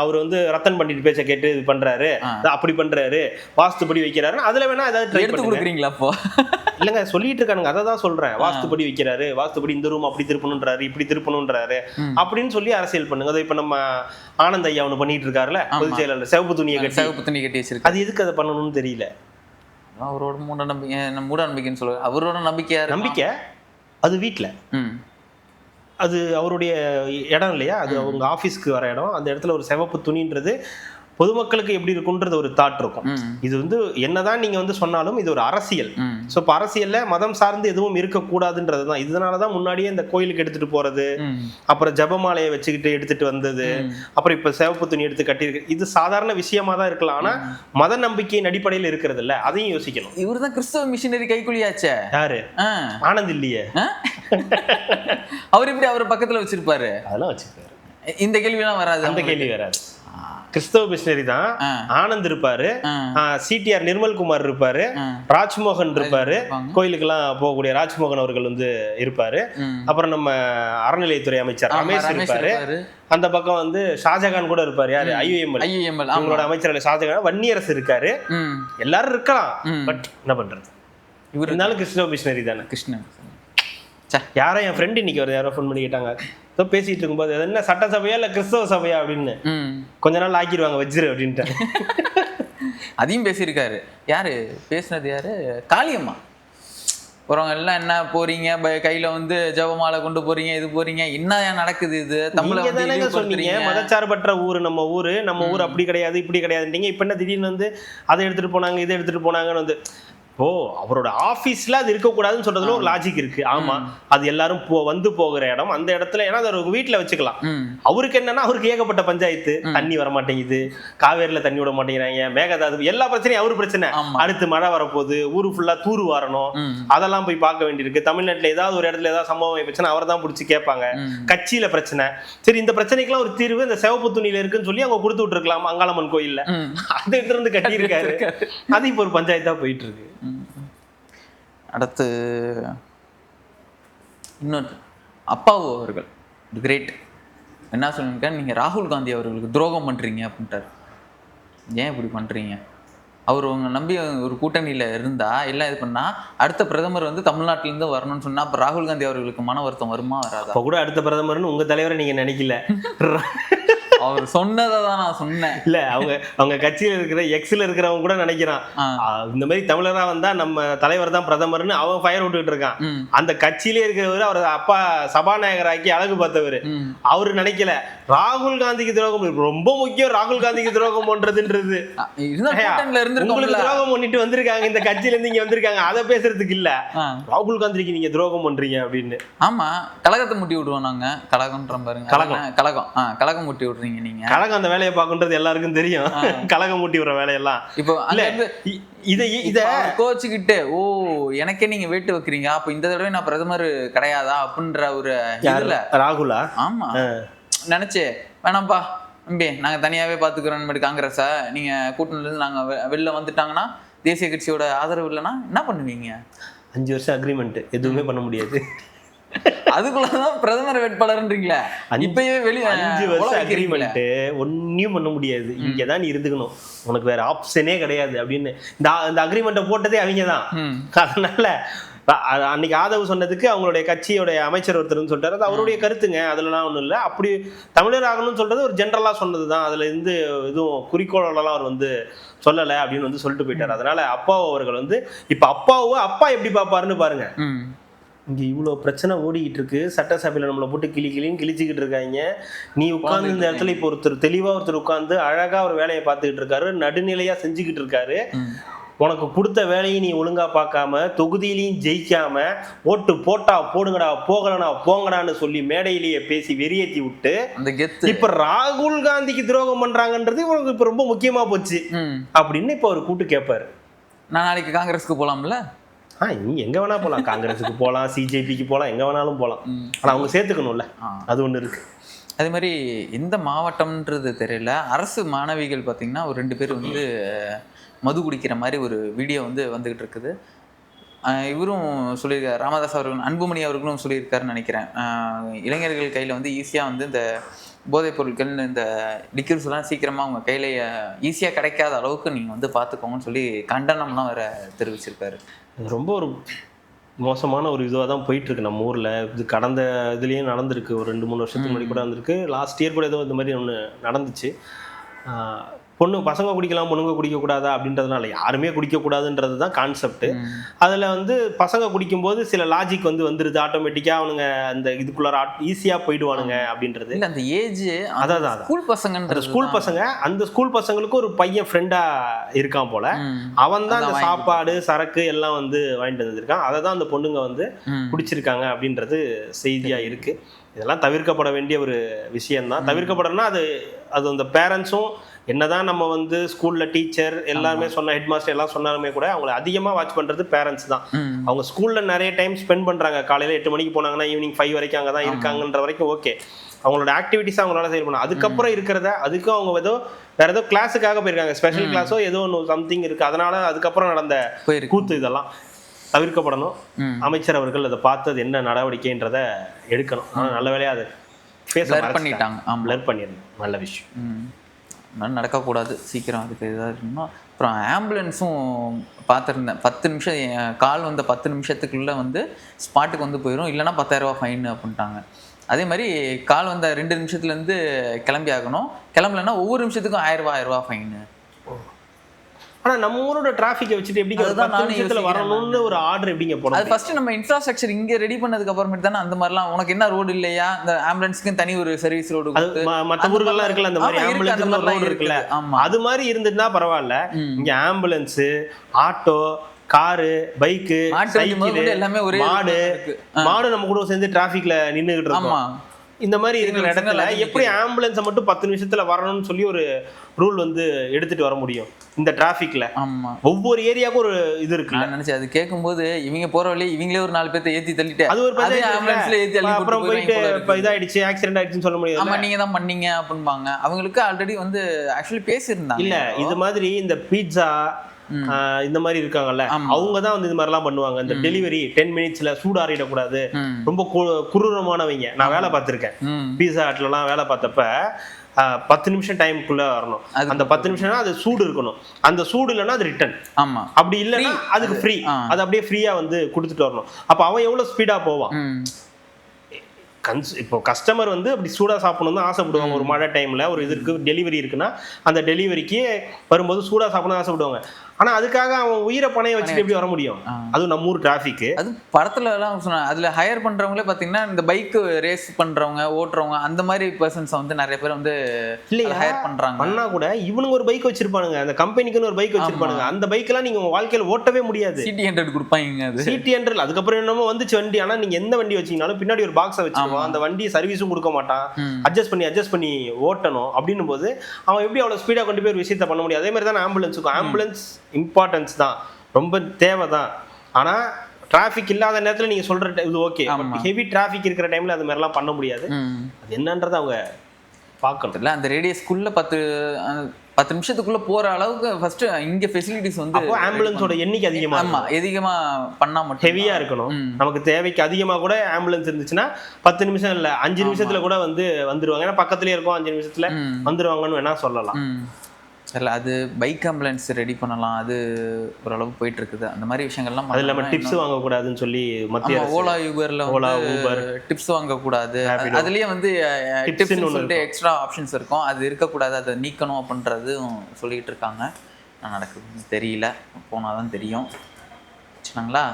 அவர் வந்து ரத்தன் பண்டிட் பேச்சை கேட்டு இது பண்றாரு, அப்படி பண்றாரு, வாஸ்துபடி வைக்கிறாரு, அதுல வேணா ஏதாவது ட்ரை பண்ணி கொடுக்குறீங்களா? அப்போ இல்லைங்க சொல்லிட்டு இருக்கானுங்க, அதை தான் சொல்றேன். வாஸ்துபடி வைக்கிறாரு, வாஸ்துபடி இந்த ரூம் அப்படி திருப்பணுன்றாரு, இப்படி திருப்பணுன்றாரு அப்படின்னு சொல்லி அரசியல் பண்ணுங்க. அதை இப்ப நம்ம ஆனந்த் ஐயா ஒன்று பண்ணிட்டு இருக்காருல்ல, பொதுச் செயலாளர், சிவப்பு துணியை கட்டி வச்சிருக்கு. அது எதுக்கு அதை பண்ணணும்னு தெரியல. அவரோட மூட நம்பிக்கைன்னு சொல்லுவாங்க. அவரோட நம்பிக்கை அது வீட்டில், அது அவருடைய இடம் இல்லையா, அது அவங்க ஆஃபீஸ்க்கு வர இடம். அந்த இடத்துல ஒரு சிவப்பு துணின்றது பொதுமக்களுக்கு எப்படி இருக்குன்றது ஒரு தாட் இருக்கும். இது வந்து என்னதான் நீங்க வந்து சொன்னாலும் இது ஒரு அரசியல். ஸோ இப்போ அரசியல்ல மதம் சார்ந்து எதுவும் இருக்கக்கூடாதுன்றது தான். இதனாலதான் முன்னாடியே இந்த கோயிலுக்கு எடுத்துட்டு போறது, அப்புறம் ஜபமாலையை வச்சுக்கிட்டு எடுத்துட்டு வந்தது, அப்புறம் இப்ப சிவப்பு துணி எடுத்து கட்டியிருக்கு. இது சாதாரண விஷயமா தான் இருக்கலாம், ஆனா மத நம்பிக்கையின் அடிப்படையில் இருக்கிறது இல்ல, அதையும் யோசிக்கணும். இவர் தான் கிறிஸ்தவ மிஷினரி கைக்குலியாச்சே. யாரு? ஆனந்த் இல்லையே. அவர் எப்படி அவர் பக்கத்துல வச்சிருப்பாரு? அதெல்லாம் வச்சிருப்பாரு. இந்த கேள்வியெல்லாம் வராது, அந்த கேள்வி வராது. கிறிஸ்தவ மிஷினரி தான். ஆனந்த் இருப்பாரு, சிடிஆர் நிர்மல்குமார் இருப்பாரு, ராஜ்மோகன் இருப்பாரு, கோயிலுக்கெல்லாம் போகக்கூடிய ராஜ்மோகன் அவர்கள் வந்து இருப்பாரு. அப்புறம் நம்ம அறநிலையத்துறை அமைச்சர் ரமேஷ் இருப்பாரு. அந்த பக்கம் வந்து ஷாஜகான் கூட இருப்பாரு. யாரு? ஐயுஎம்எல் அவங்களோட அமைச்சர்கள். ஷாஜகான், வன்னியரசு இருக்காரு. எல்லாரும் இருக்கலாம், பட் என்ன பண்றது, இவர் இருந்தாலும் கிறிஸ்தவ மிஷினரி தானே. கிருஷ்ணன் யாரோ என் ஃப்ரெண்ட் இன்னைக்கு ஒரு யாரோ ஃபோன் பண்ணி கேட்டாங்க, பேசிட்டு இருக்கும்போது அது என்ன சட்டசபையா இல்ல கிறிஸ்தவ சபையா அப்படின்னு, கொஞ்ச நாள் ஆக்கிடுவாங்க வச்சிரு அப்படின்ட்டு. அதையும் பேசியிருக்காரு. யாரு பேசினது? யாரு? காளியம்மா. வரவங்க எல்லாம் என்ன போறீங்க கையில வந்து ஜெபமாலை கொண்டு போறீங்க, இது போறீங்க, என்ன நடக்குது இது? தமிழை நீங்க வந்து தானேங்க சொன்னீங்க இழிவுபடுத்துறீங்க. மதச்சார்பற்ற ஊரு நம்ம ஊர் அப்படி கிடையாது இப்படி கிடையாதுன்றீங்க. இப்ப என்ன திடீர்னு வந்து அதை எடுத்துட்டு போனாங்க இதை எடுத்துட்டு போனாங்கன்னு வந்து ஓ அவரோட ஆபீஸ்ல அது இருக்கக்கூடாதுன்னு சொல்றதுல ஒரு லாஜிக் இருக்கு. ஆமா அது எல்லாரும் வந்து போகிற இடம், அந்த இடத்துல ஏன்னா அதை ஒரு வீட்டுல வச்சுக்கலாம். அவருக்கு என்னன்னா அவருக்கு ஏகப்பட்ட பஞ்சாயத்து, தண்ணி வர மாட்டேங்குது, காவேரியில தண்ணி விட மாட்டேங்கிறாங்க, மேகதாது, எல்லா பிரச்சனையும் அவரு பிரச்சனை. அடுத்து மழை வரப்போகுது, ஊரு ஃபுல்லா தூர் வரணும், அதெல்லாம் போய் பார்க்க வேண்டியிருக்கு. தமிழ்நாட்டுல ஏதாவது ஒரு இடத்துல ஏதாவது சம்பவம் பிரச்சனை அவர் தான் பிடிச்சி கேட்பாங்க. கட்சியில பிரச்சனை, சரி இந்த பிரச்சனைக்கெல்லாம் ஒரு தீர்வு இந்த சிவப்பு துணியில இருக்குன்னு சொல்லி அவங்க கொடுத்து விட்டுருக்கலாம் அங்காளம்மன் கோயில்ல, அதை எடுத்து இருந்து கட்டி இருக்காரு. அது இப்போ ஒரு பஞ்சாயத்தா போயிட்டு இருக்கு. அடுத்து இன்னொரு அப்பாவு அவர்கள் கிரேட் என்ன சொல்லியிருக்கா, நீங்க ராகுல் காந்தி அவர்களுக்கு துரோகம் பண்றீங்க அப்படின்ட்டார். ஏன் இப்படி பண்றீங்க? அவர் உங்க நம்பி ஒரு கூட்டணியில இருந்தா எல்லாம் இது பண்ணா அடுத்த பிரதமர் வந்து தமிழ்நாட்டில இருந்து வரணும்னு சொன்னா அப்ப ராகுல் காந்தி அவர்களுக்கு மன வருத்தம் வருமா வராதா? அப்ப கூட அடுத்த பிரதமர்னு உங்க தலைவரை நீங்க நினைக்கல. அவர் சொன்னதை தான் நான் சொன்னேன். இல்ல அவங்க கட்சியில இருக்கிற எக்ஸ்ல இருக்கிறவங்க கூட நினைக்கிறான் இந்த மாதிரி தமிழரா வந்தா நம்ம தலைவர் தான் பிரதமர்னு அவன் ஃபயர் விட்டுக்கிட்டு இருக்கான். அந்த கட்சியிலே இருக்கிறவர் அவர் அப்பா சபாநாயகராக்கி அழகு பார்த்தவர், அவரு நினைக்கல ராகுல் காந்திக்கு துரோகம் ரொம்ப முக்கியம், ராகுல் காந்திக்கு துரோகம் பண்றதுன்றது. உங்களுக்கு துரோகம் பண்ணிட்டு வந்திருக்காங்க, இந்த கட்சியில இருந்து இங்க வந்திருக்காங்க, அதை பேசுறதுக்கு இல்ல ராகுல் காந்திக்கு நீங்க துரோகம் பண்றீங்க அப்படின்னு. ஆமா கழகத்தை முட்டி விடுவோம் நாங்க, கழகம்ன்ற பாருங்க, கழகம் முட்டி விடுறீங்க நீங்க. கழகம் அந்த வேலையை பார்க்கறது எல்லாருக்கும் தெரியும், கழகம் மூட்டி விடுற வேலையெல்லாம். இப்போ இத கோச்சுக்கிட்டு ஓ எனக்கே நீங்க வேட்டு வைக்கிறீங்க, அப்ப இந்த தடவை நான் பிரதமர் கிடையாதா அப்படின்ற ஒரு ராகுலா ஆமா நினைச்சு வேணாம்ப்பா தம்பி நாங்க தனியாவே பாத்துக்கிறோம் காங்கிரஸ, நீங்க கூட்டணில இருந்து நாங்க வெளில வந்துட்டாங்கன்னா தேசிய கட்சியோட ஆதரவு இல்லைன்னா என்ன பண்ணுவீங்க? 5 வருஷம் அக்ரிமெண்ட், எதுவுமே பண்ண முடியாது. அதுக்குள்ளதான் பிரதமர் வேட்பாளர்ன்றீங்களா? இப்பயே வெளியே 5 வருஷம் அக்ரிமெண்ட் ஒன்னும் பண்ண முடியாது, இங்கதான் நீ இருந்துக்கணும், உனக்கு வேற ஆப்ஷனே கிடையாது அப்படின்னு இந்த அக்ரிமெண்ட்டை போட்டதே அவங்கதான். அதனால அன்னைக்கு ஆதவ் சொன்னதுக்கு அவங்களுடைய கட்சியோட அமைச்சர் ஒருத்தர்னு சொல்லிட்டாரு, அது அவருடைய கருத்துங்க, அதுலலாம் ஒன்றும் இல்லை. அப்படி தமிழர் ஆகணும்னு சொல்றது ஒரு ஜென்ரலா சொன்னதுதான், அதுல இருந்து எதுவும் குறிக்கோளெல்லாம் அவர் வந்து சொல்லலை அப்படின்னு வந்து சொல்லிட்டு போயிட்டாரு. அதனால அப்பாவு அவர்கள் வந்து இப்ப அப்பாவை அப்பா எப்படி பாப்பாருன்னு பாருங்க. இங்க இவ்வளவு பிரச்சனை ஓடிக்கிட்டு இருக்கு, சட்டசபையில நம்மளை போட்டு கிளின்னு கிழிச்சுக்கிட்டு இருக்காங்க, நீ உட்கார்ந்து இந்த இடத்துல இப்போ ஒருத்தர் உட்கார்ந்து அழகா ஒரு வேலையை பார்த்துக்கிட்டு இருக்காரு, நடுநிலையா செஞ்சுக்கிட்டு இருக்காரு. உனக்கு கொடுத்த வேலையை நீ ஒழுங்கா பார்க்காம தொகுதியிலையும் ஜெயிக்காம ஓட்டு போட்டா போடுங்கடா போகலனா போங்கடான்னு சொல்லி மேடையிலேயே பேசி வெறியேற்றி விட்டு இப்ப ராகுல் காந்திக்கு துரோகம் பண்றாங்கன்றது உனக்கு இப்ப ரொம்ப முக்கியமா போச்சு அப்படின்னு இப்ப ஒரு கூட்டு கேட்பாரு. நான் நாளைக்கு காங்கிரஸுக்கு போலாம்ல? நீ எங்க வேணா போலாம், காங்கிரஸுக்கு போலாம், சிஜேபிக்கு போலாம், எங்க வேணாலும் போலாம். ஆனா அவங்க சேர்த்துக்கணும்ல, அது ஒண்ணு இருக்கு. அதே மாதிரி எந்த மாவட்டம்ன்றது தெரியல, அரசு மாணவிகள் பார்த்தீங்கன்னா ஒரு 2 பேர் வந்து மது குடிக்கிற மாதிரி ஒரு வீடியோ வந்து வந்துகிட்டு இருக்குது. இவரும் சொல்லியிருக்காரு, ராமதாஸ் அவர்கள், அன்புமணி அவர்களும் சொல்லியிருக்காருன்னு நினைக்கிறேன். இளைஞர்கள் கையில் வந்து ஈஸியாக வந்து இந்த போதைப் பொருட்கள் இந்த லிக்யூர்ஸ் எல்லாம் சீக்கிரமாக அவங்க கையில் ஈஸியாக கிடைக்காத அளவுக்கு நீங்கள் வந்து பார்த்துக்கோங்கன்னு சொல்லி கண்டனம்லாம் வேற தெரிவிச்சிருக்காரு. ரொம்ப ஒரு மோசமான ஒரு இதுவாக தான் போயிட்டுருக்கு நம்ம ஊரில். இது கடந்த இதுலேயும் நடந்திருக்கு, ஒரு 2-3 வருஷத்துக்கு முன்னாடி கூட வந்திருக்கு, லாஸ்ட் இயர் கூட ஏதோ இந்த மாதிரி ஒன்று நடந்துச்சு. பசங்க குடிக்கலாம் பொண்ணுங்க குடிக்கக்கூடாதா அப்படின்றதுனால யாருமே குடிக்கக்கூடாதுன்றது தான் கான்செப்ட். அதில் வந்து பசங்க குடிக்கும்போது சில லாஜிக் வந்துருது, ஆட்டோமேட்டிக்காக அவனுங்க அந்த இதுக்குள்ளார ஈஸியாக போயிடுவானுங்க அப்படின்றது. இல்லை அந்த ஏஜ் அதான் ஸ்கூல் பசங்க, அந்த ஸ்கூல் பசங்களுக்கு ஒரு பையன் ஃப்ரெண்டாக இருக்கான் போல, அவன் தான் அந்த சாப்பாடு சரக்கு எல்லாம் வந்து வாங்கிட்டு வந்திருக்கான், அதை தான் அந்த பொண்ணுங்க வந்து குடிச்சிருக்காங்க அப்படின்றது செய்தியாக இருக்குது. இதெல்லாம் தவிர்க்கப்பட வேண்டிய ஒரு விஷயம்தான். தவிர்க்கப்படணும்னா அது அந்த பேரண்ட்ஸும் என்னதான் நம்ம வந்து ஸ்கூல்ல டீச்சர் எல்லாருமே சொன்ன, ஹெட் மாஸ்டர் எல்லாம் சொன்னாலுமே கூட அவங்களை அதிகமாக வாட்ச் பண்றது பேரண்ட்ஸ் தான். அவங்க ஸ்கூல்ல நிறைய டைம் ஸ்பெண்ட் பண்றாங்க, காலையில 8 மணிக்கு போனாங்கன்னா ஈவினிங் 5 வரைக்கும் அங்கே தான் இருக்காங்கன்ற வரைக்கும் ஓகே, அவங்களோட ஆக்டிவிட்டிஸ் அவங்களால செயல் பண்ணலாம். அதுக்கப்புறம் இருக்கிறத அதுக்கும் அவங்க வேற ஏதோ கிளாஸுக்காக போயிருக்காங்க, ஸ்பெஷல் கிளாஸோ ஏதோ ஒன்று சம்திங் இருக்கு, அதனால அதுக்கப்புறம் நடந்த கூத்து இதெல்லாம் தவிர்க்கப்படணும். அமைச்சர் அவர்கள் அதை பார்த்து அது என்ன நடவடிக்கைன்றதை எடுக்கணும். ஆனால் நல்ல வேலையா அதை பண்ணிடணும், நல்ல விஷயம். நடக்கக்கூடாது சீக்கிரம், அதுக்கு இதாக இருக்கணும். அப்புறம் ஆம்புலன்ஸும் பார்த்துருந்தேன், 10 நிமிஷம் கால் வந்த 10 நிமிஷத்துக்குள்ளே வந்து ஸ்பாட்டுக்கு வந்து போயிடும், இல்லைன்னா 10,000 ரூபா ஃபைன் அப்படின்ட்டாங்க. அதே மாதிரி கால் வந்த 2 நிமிஷத்துலேருந்து கிளம்பி ஆகணும், கிளம்பலன்னா ஒவ்வொரு நிமிஷத்துக்கும் 1000 ரூபா ஃபைனு. ஆனா நம்ம ஊரோட டிராஃபிக்கை வச்சுட்டு எப்படிங்க ஒரு அதுதான் 10 நானும் நிமிஷத்துல யோசிக்கிறேன் வரணும்னு ஒரு ஆர்டர் எப்படிங்க போட அது முடியும்? ஃபர்ஸ்ட் நம்ம இன்ஃப்ராஸ்ட்ரக்சர் இங்க ரெடி பண்ணதுக்கு அப்புறமேட்டு தானே அந்த மாதிரிலாம் உனக்கு என்ன ரோடு இல்லையா இந்த ஆம்புலன்ஸ்க்கு தனி ஒரு சர்வீஸ் ரோடு அது மத்த ஊர்கள்லாம் இருக்குல்ல அந்த மாதிரி ஆம்புலன்ஸ் ரோடு இருக்குல்ல, ஆமா அது மாதிரி இருந்துட்டுனா பரவாயில்ல. இங்க ambulance, auto, car, bike, cycle, எல்லாமே ஒரே மாடு நம்ம கூட சேர்ந்து டிராஃபிக்ல நின்னுகிட்டு இருக்கோம். ஆமா இந்த மாதிரி இருக்கிற இடத்துல எப்படி ஆம்புலன்ஸை மட்டும் 10 நிமிஷத்துல வரணும்னு சொல்லி ஒரு ரூல் வந்து எடுத்துட்டு வர முடியும் இந்த டிராஃபிக்ல? ஆமா ஒவ்வொரு ஏரியாவுக்கும் ஒரு இது இருக்கு. நான் நினைச்சேன் அது கேட்கும்போது இவங்க போற வழி இவங்களே ஒரு 4 பேர்த்த ஏத்தி தள்ளிட்டு அது ஒரு ஆம்புலன்ஸ்ல ஏத்தி தள்ளி அப்புறம் போயிட்டு இப்ப இதாயிடுச்சு ஆக்சிடென்ட் ஆயிடுச்சுன்னு சொல்ல முடியாது. ஆமா நீங்க தான் பண்ணீங்க அப்படிம்பாங்க. அவங்களுக்கு ஆல்ரெடி வந்து ஆக்சுவலி பேசியிருந்தாங்க. இல்ல இது மாதிரி இந்த பீட்சா இந்த மாதிரி இருக்காங்கல்ல, அவங்க தான் வந்து இது மாதிரிலாம் பண்ணுவாங்க. இந்த டெலிவரி 10 மினிட்ஸ்ல சூடாறிடக்கூடாது, ரொம்ப குரூரமானவங்க. நான் வேலை பார்த்துருக்கேன் பீஸா ஹட்லலாம் வேலை பார்த்தப்ப 10 நிமிஷம் டைமுக்குள்ள வரணும். அந்த 10 நிமிஷம்னா அது சூடு இருக்கணும். அந்த சூடு இல்லைன்னா அது ரிட்டர்ன். ஆமா அப்படி இல்லைன்னா அதுக்கு ஃப்ரீ. அது அப்படியே ஃப்ரீயா வந்து கொடுத்துட்டு வரணும். அப்ப அவன் எவ்வளவு ஸ்பீடா போவான்? இப்போ கஸ்டமர் வந்து அப்படி சூடா சாப்பிடணும் தான் ஆசைப்படுவாங்க. ஒரு மழை டைம்ல ஒரு இதுக்கு டெலிவரி இருக்குன்னா அந்த டெலிவரிக்கு வரும்போது சூடா சாப்பிடணும் ஆசைப்படுவாங்க. ஆனா அதுக்காக அவன் உயிரை பணைய வச்சுட்டு எப்படி வர முடியும்? அதுவும் நம்ம ஊர் டிராஃபிக். அது படத்துல எல்லாம் சொன்னாங்க. அதுல ஹையர் பண்றவங்களே பாத்தீங்கன்னா இந்த பைக் ரேஸ் பண்றவங்க ஓட்டுறவங்க அந்த மாதிரி பர்சன்ஸ் வந்து நிறைய பேர் வந்து ஹையர் பண்றாங்க. பண்ணா கூட இவனுங்க ஒரு பைக் வச்சிருப்பானுங்க, அந்த கம்பெனிக்குன்னு ஒரு பைக் வச்சிருப்பானுங்க. அந்த பைக் எல்லாம் நீங்க உங்க வாழ்க்கையில ஓட்டவே முடியாது. CT100 கொடுப்பாங்க. அது CT100 அதுக்கப்புறம் என்னமோ வந்துச்சு வண்டி. ஆனா நீங்க எந்த வண்டி வச்சீங்கனாலும் பின்னாடி ஒரு பாக்ஸை வச்சிருவான். அந்த வண்டி சர்வீஸும் கொடுக்க மாட்டான். அட்ஜஸ்ட் பண்ணி ஓட்டணும். அப்படின்னும் போது அவன் எப்படி அவ்வளவு ஸ்பீடா கொண்டு போய் ஒரு விஷயத்த பண்ண முடியும்? அதே மாதிரி தான் ஆம்புலன்ஸுக்கும். ஆம்புலன்ஸ் இம்பார்ட்டன்ஸ் தான், ரொம்ப தேவை தான். ஆனா டிராஃபிக் இல்லாத நேரத்துல நீங்க சொல்ற இது ஓகே. ஹெவி டிராஃபிக் இருக்கிற டைம்ல அது மாதிரிலாம் பண்ண முடியாது. அது என்னன்றதை அவங்க பார்க்கணும். இல்லை அந்த ரேடியஸ்க்குள்ள 10 நிமிஷத்துக்குள்ள போற அளவுக்கு ஃபர்ஸ்ட் இங்க ஃபெசிலிட்டிஸ் வந்து ஆம்புலன்ஸோட எண்ணிக்கை அதிகமா பண்ணா மட்டும் ஹெவியா இருக்கணும். நமக்கு தேவைக்கு அதிகமா கூட ஆம்புலன்ஸ் இருந்துச்சுன்னா 10 நிமிஷம் இல்ல 5 நிமிஷத்துல கூட வந்துருவாங்க. ஏன்னா பக்கத்துலயே இருக்கும், 5 நிமிஷத்துல வந்துருவாங்கன்னு வேணா சொல்லலாம். இல்லை அது பைக் ஆம்புலன்ஸ் ரெடி பண்ணலாம். அது ஓரளவு போயிட்டு இருக்குது. அந்த மாதிரி விஷயங்கள்லாம் அது இல்லாமல் டிப்ஸ் வாங்கக்கூடாதுன்னு சொல்லி மத்திய ஓலா யூபர்ல ஊபர் டிப்ஸ் வாங்கக்கூடாது. அதுலேயே வந்து டிப்ஸ்னு சொல்லிட்டு எக்ஸ்ட்ரா ஆப்ஷன்ஸ் இருக்கும். அது இருக்கக்கூடாது, அதை நீக்கணும் அப்படின்றதும் சொல்லிட்டு இருக்காங்க. நான் நடக்குதுன்னு தெரியல, போனால் தான் தெரியும். வச்சுனாங்களா?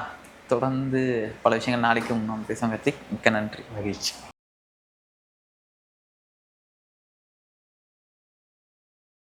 தொடர்ந்து பல விஷயங்கள் நாளைக்கு முன்னாடி பேசுவாங்க. மிக்க நன்றி. மகிழ்ச்சி.